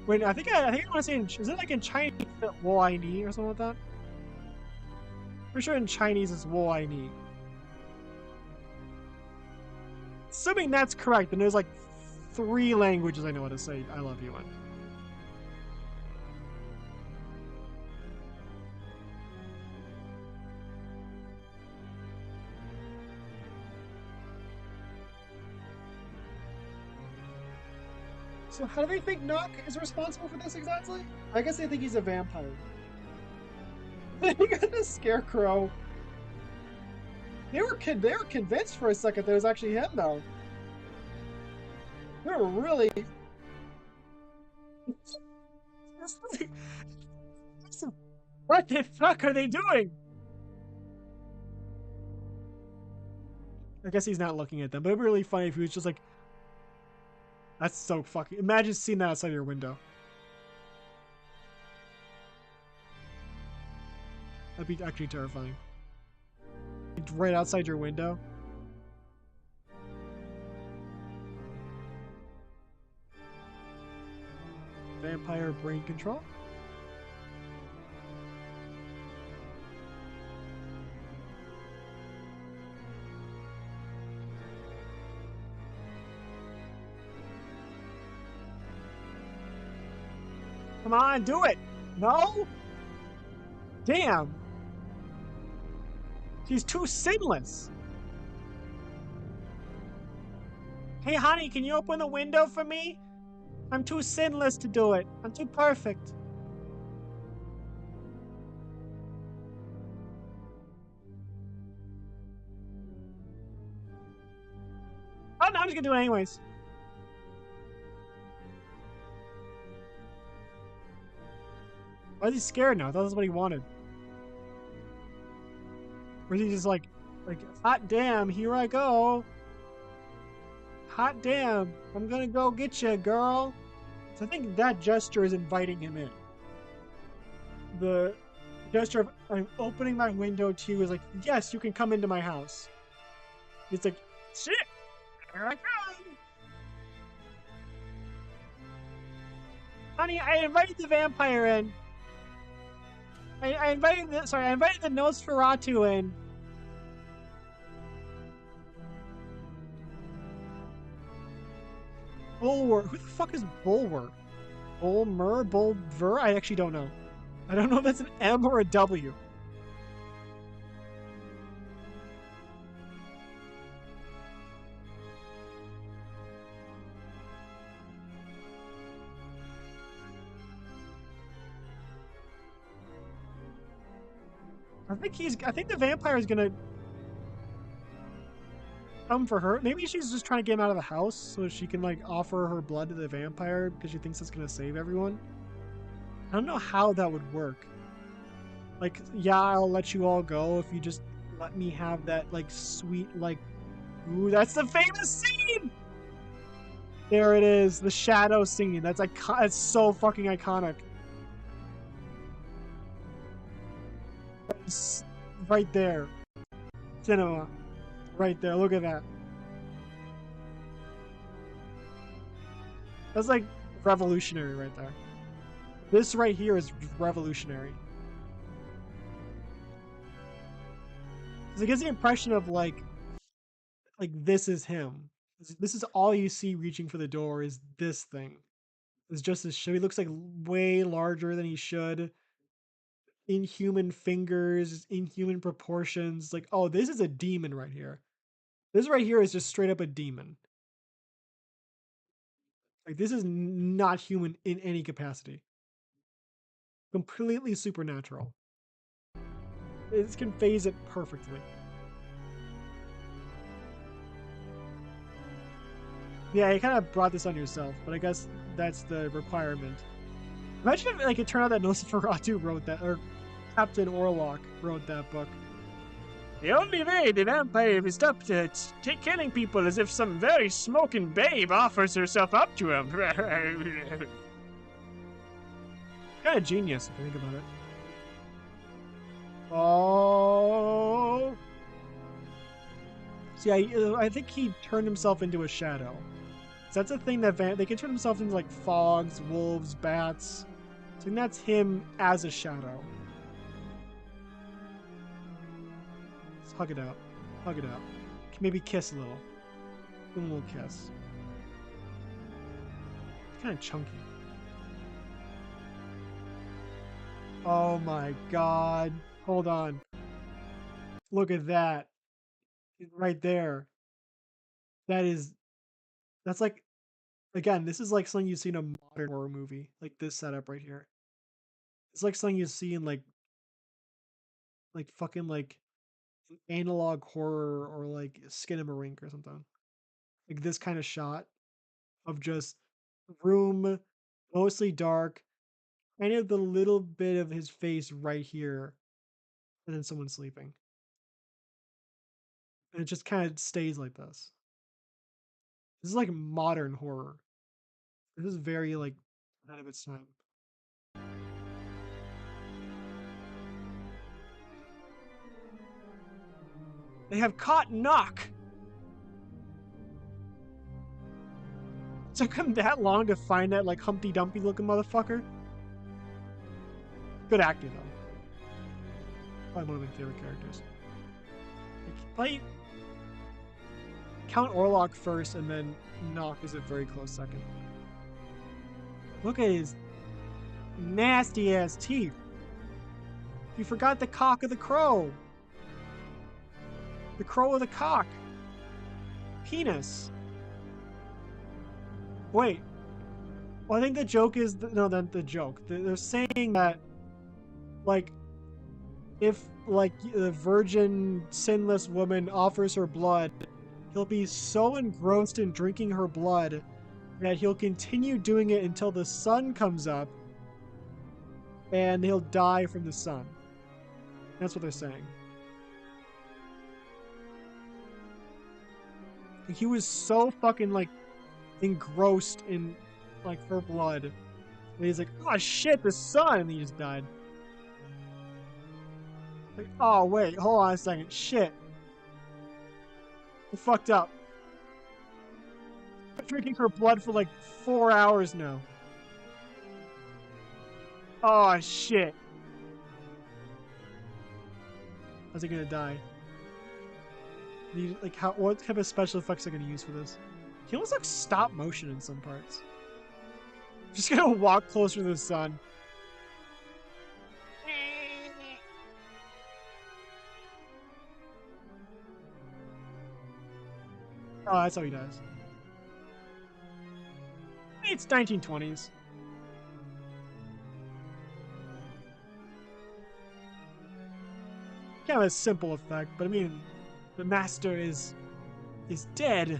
Wait, I think I want to say is it like in Chinese wo ai ni or something like that? Pretty sure in Chinese it's wo ai ni. Assuming that's correct, then there's like 3 languages I know how to say I love you in. So how do they think Knock is responsible for this exactly? I guess they think he's a vampire. They got the scarecrow. They were convinced for a second that it was actually him though. They were really. What the fuck are they doing? I guess he's not looking at them, but it'd be really funny if he was just like, that's so fucking. Imagine seeing that outside your window. That'd be actually terrifying. Right outside your window. Vampire brain control. Come on, do it. No? Damn. He's too sinless. Hey, honey, can you open the window for me? I'm too sinless to do it. I'm too perfect. Oh, no, I'm just gonna do it anyways. Why is he scared now? I thought that's what he wanted. Or is he just like, hot damn, here I go. Hot damn, I'm gonna go get you, girl. So I think that gesture is inviting him in. The gesture of I'm opening my window to you is like, yes, you can come into my house. It's like, shit, here I come. Honey, I invited the vampire in. I invited the Nosferatu in. Bulwer. Who the fuck is Bulwer? Bulver? I actually don't know. I don't know if that's an M or a W. I think the vampire is gonna come for her. Maybe she's just trying to get him out of the house so she can like offer her blood to the vampire because she thinks it's gonna save everyone. I don't know how that would work. Like, yeah, I'll let you all go if you just let me have that like sweet like. Ooh, that's the famous scene. There it is, the shadow scene. That's like it's so fucking iconic. It's right there, cinema. Right there. Look at that. That's like revolutionary right there. This right here is revolutionary. Because it gives the impression of like this is him. This is all you see reaching for the door is this thing. It's just his show. He looks like way larger than he should. Inhuman fingers, inhuman proportions. Like, oh, this is a demon right here. This right here is just straight up a demon. Like, this is not human in any capacity. Completely supernatural. This can phase it perfectly. Yeah, you kind of brought this on yourself, but I guess that's the requirement. Imagine if like it turned out that Nosferatu wrote that, or Captain Orlok wrote that book. The only way the vampire will stop killing people is if some very smoking babe offers herself up to him. Kind of genius if you think about it. Oh. See, I think he turned himself into a shadow. So that's a thing that they can turn themselves into like fogs, wolves, bats. So I think that's him as a shadow. Let's hug it out. Hug it out. Maybe kiss a little. A little kiss. It's kind of chunky. Oh my god. Hold on. Look at that. Right there. That's like, again, this is like something you see in a modern horror movie. Like this setup right here. It's like something you see in like fucking like analog horror or like Skinamarink or something. Like this kind of shot of just room, mostly dark, kind of the little bit of his face right here, and then someone sleeping. and it just kind of stays like this. This is like modern horror. This is very like ahead of its time. They have caught Knock. It took him that long to find that like Humpty Dumpty looking motherfucker. Good acting though. Probably one of my favorite characters. Like, Count Orlok first, and then Knock is a very close second. Look at his nasty ass teeth. You forgot the cock of the crow. The crow of the cock. Penis. Wait. Well, I think the joke is no. The joke. They're saying that, like, if like the virgin, sinless woman offers her blood, he'll be so engrossed in drinking her blood that he'll continue doing it until the sun comes up, and he'll die from the sun. That's what they're saying. He was so fucking like engrossed in like her blood. And he's like, oh shit, the sun, and he just died. Like, oh wait, hold on a second. Shit. I fucked up. I'm drinking her blood for like 4 hours now. Oh shit. How's he gonna die? Like, what type of special effects are gonna use for this? He almost looks stop motion in some parts. Just gonna walk closer to the sun. Oh, that's how he dies. It's 1920s. Kind of a simple effect, but I mean, the master is dead.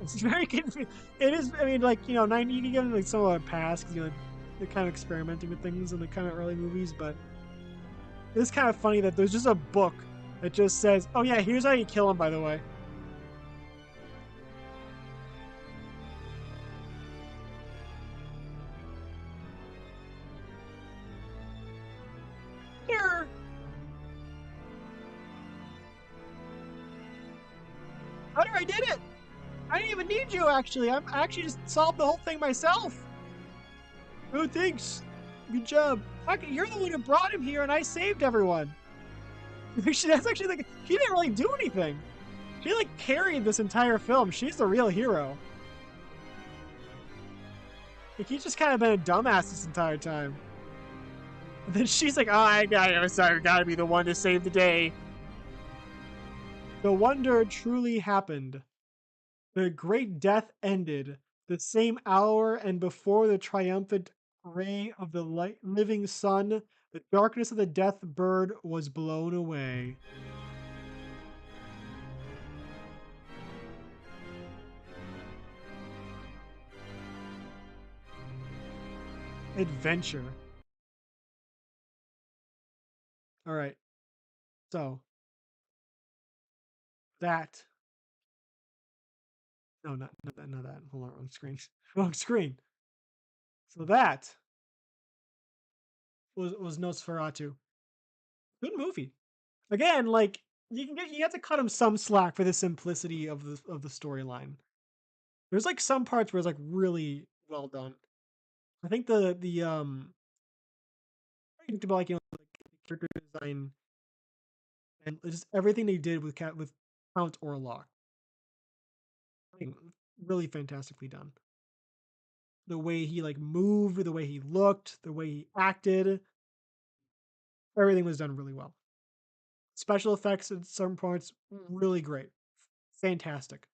It's very confusing. It is. I mean, like, you know, 90. You can give them like some of a pass because, you know, they're kind of experimenting with things in the kind of early movies, but it's kind of funny that there's just a book that just says, "Oh yeah, here's how you kill him." By the way. Here. Hunter, I did it. I didn't even need you, actually. I actually just solved the whole thing myself. Oh, thanks. Good job. You're the one who brought him here, and I saved everyone. That's actually like, he didn't really do anything. She like carried this entire film. She's the real hero. Like, he's just kind of been a dumbass this entire time. And then she's like, oh, I'm sorry, I gotta be the one to save the day. The wonder truly happened. The great death ended the same hour, and before the triumphant ray of the living sun, the darkness of the death bird was blown away. Adventure. All right. So that. No, not that. Not that. Hold on, wrong screen. Wrong screen. So that was Nosferatu. Good movie. Again, like, you have to cut him some slack for the simplicity of the storyline. There's like some parts where it's like really well done. I think like, you know, like character design and just everything they did with Count Orlok, I mean, really fantastically done. The way he like moved, the way he looked, the way he acted, everything was done really well. Special effects at certain points, really great, fantastic.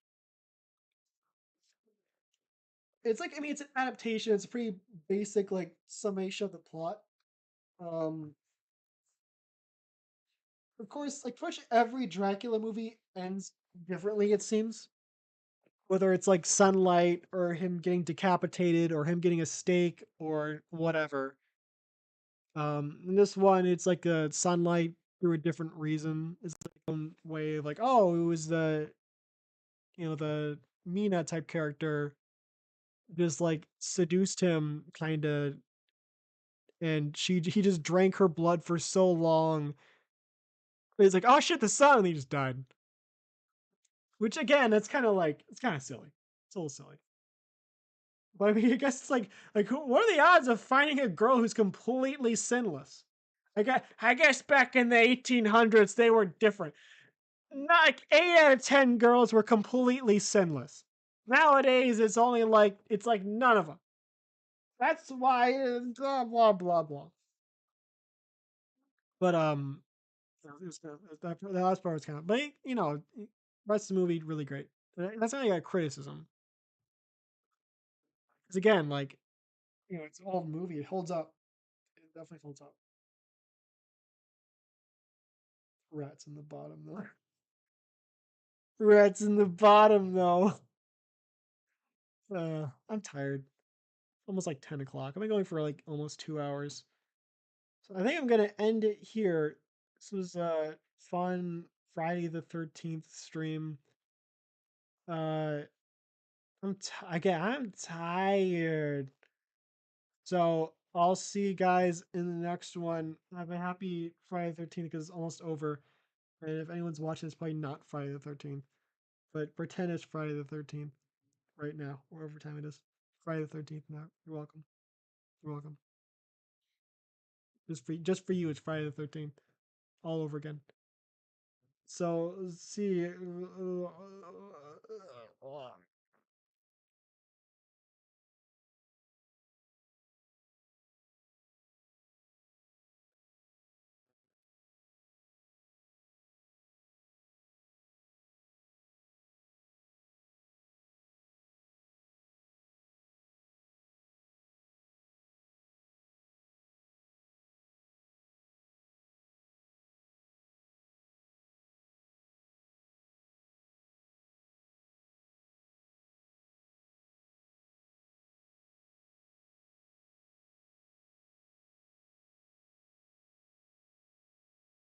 It's like, I mean, it's an adaptation. It's a pretty basic like summation of the plot. Um, of course, like pretty much every Dracula movie ends differently. It seems, whether it's like sunlight or him getting decapitated or him getting a stake or whatever. In this one, it's like a sunlight through a different reason. It's like one way of like, oh, it was the Mina type character just like seduced him kind of, and he just drank her blood for so long. It's like, oh shit, the son, and he just died. Which again, that's kind of like it's kind of silly. It's a little silly. But I mean, I guess it's like what are the odds of finding a girl who's completely sinless? I guess back in the 1800s they were different. Not like 8 out of 10 girls were completely sinless. Nowadays it's like none of them. That's why blah blah blah blah. But the last part was kind of, but rest of the movie really great. That's only a criticism because again, like it's an old movie. It holds up. It definitely holds up. Rats in the bottom though. Rats in the bottom though. I'm tired. Almost like 10 o'clock. I've been going for like almost 2 hours. So I think I'm gonna end it here. This was a fun Friday the 13th stream. Uh, again, I'm tired. So I'll see you guys in the next one. Have a happy Friday the 13th because it's almost over. And if anyone's watching, it's probably not Friday the 13th, but pretend it's Friday the 13th right now, wherever time it is. Friday the 13th now. You're welcome. You're welcome. Just for you, it's Friday the 13th all over again. So see.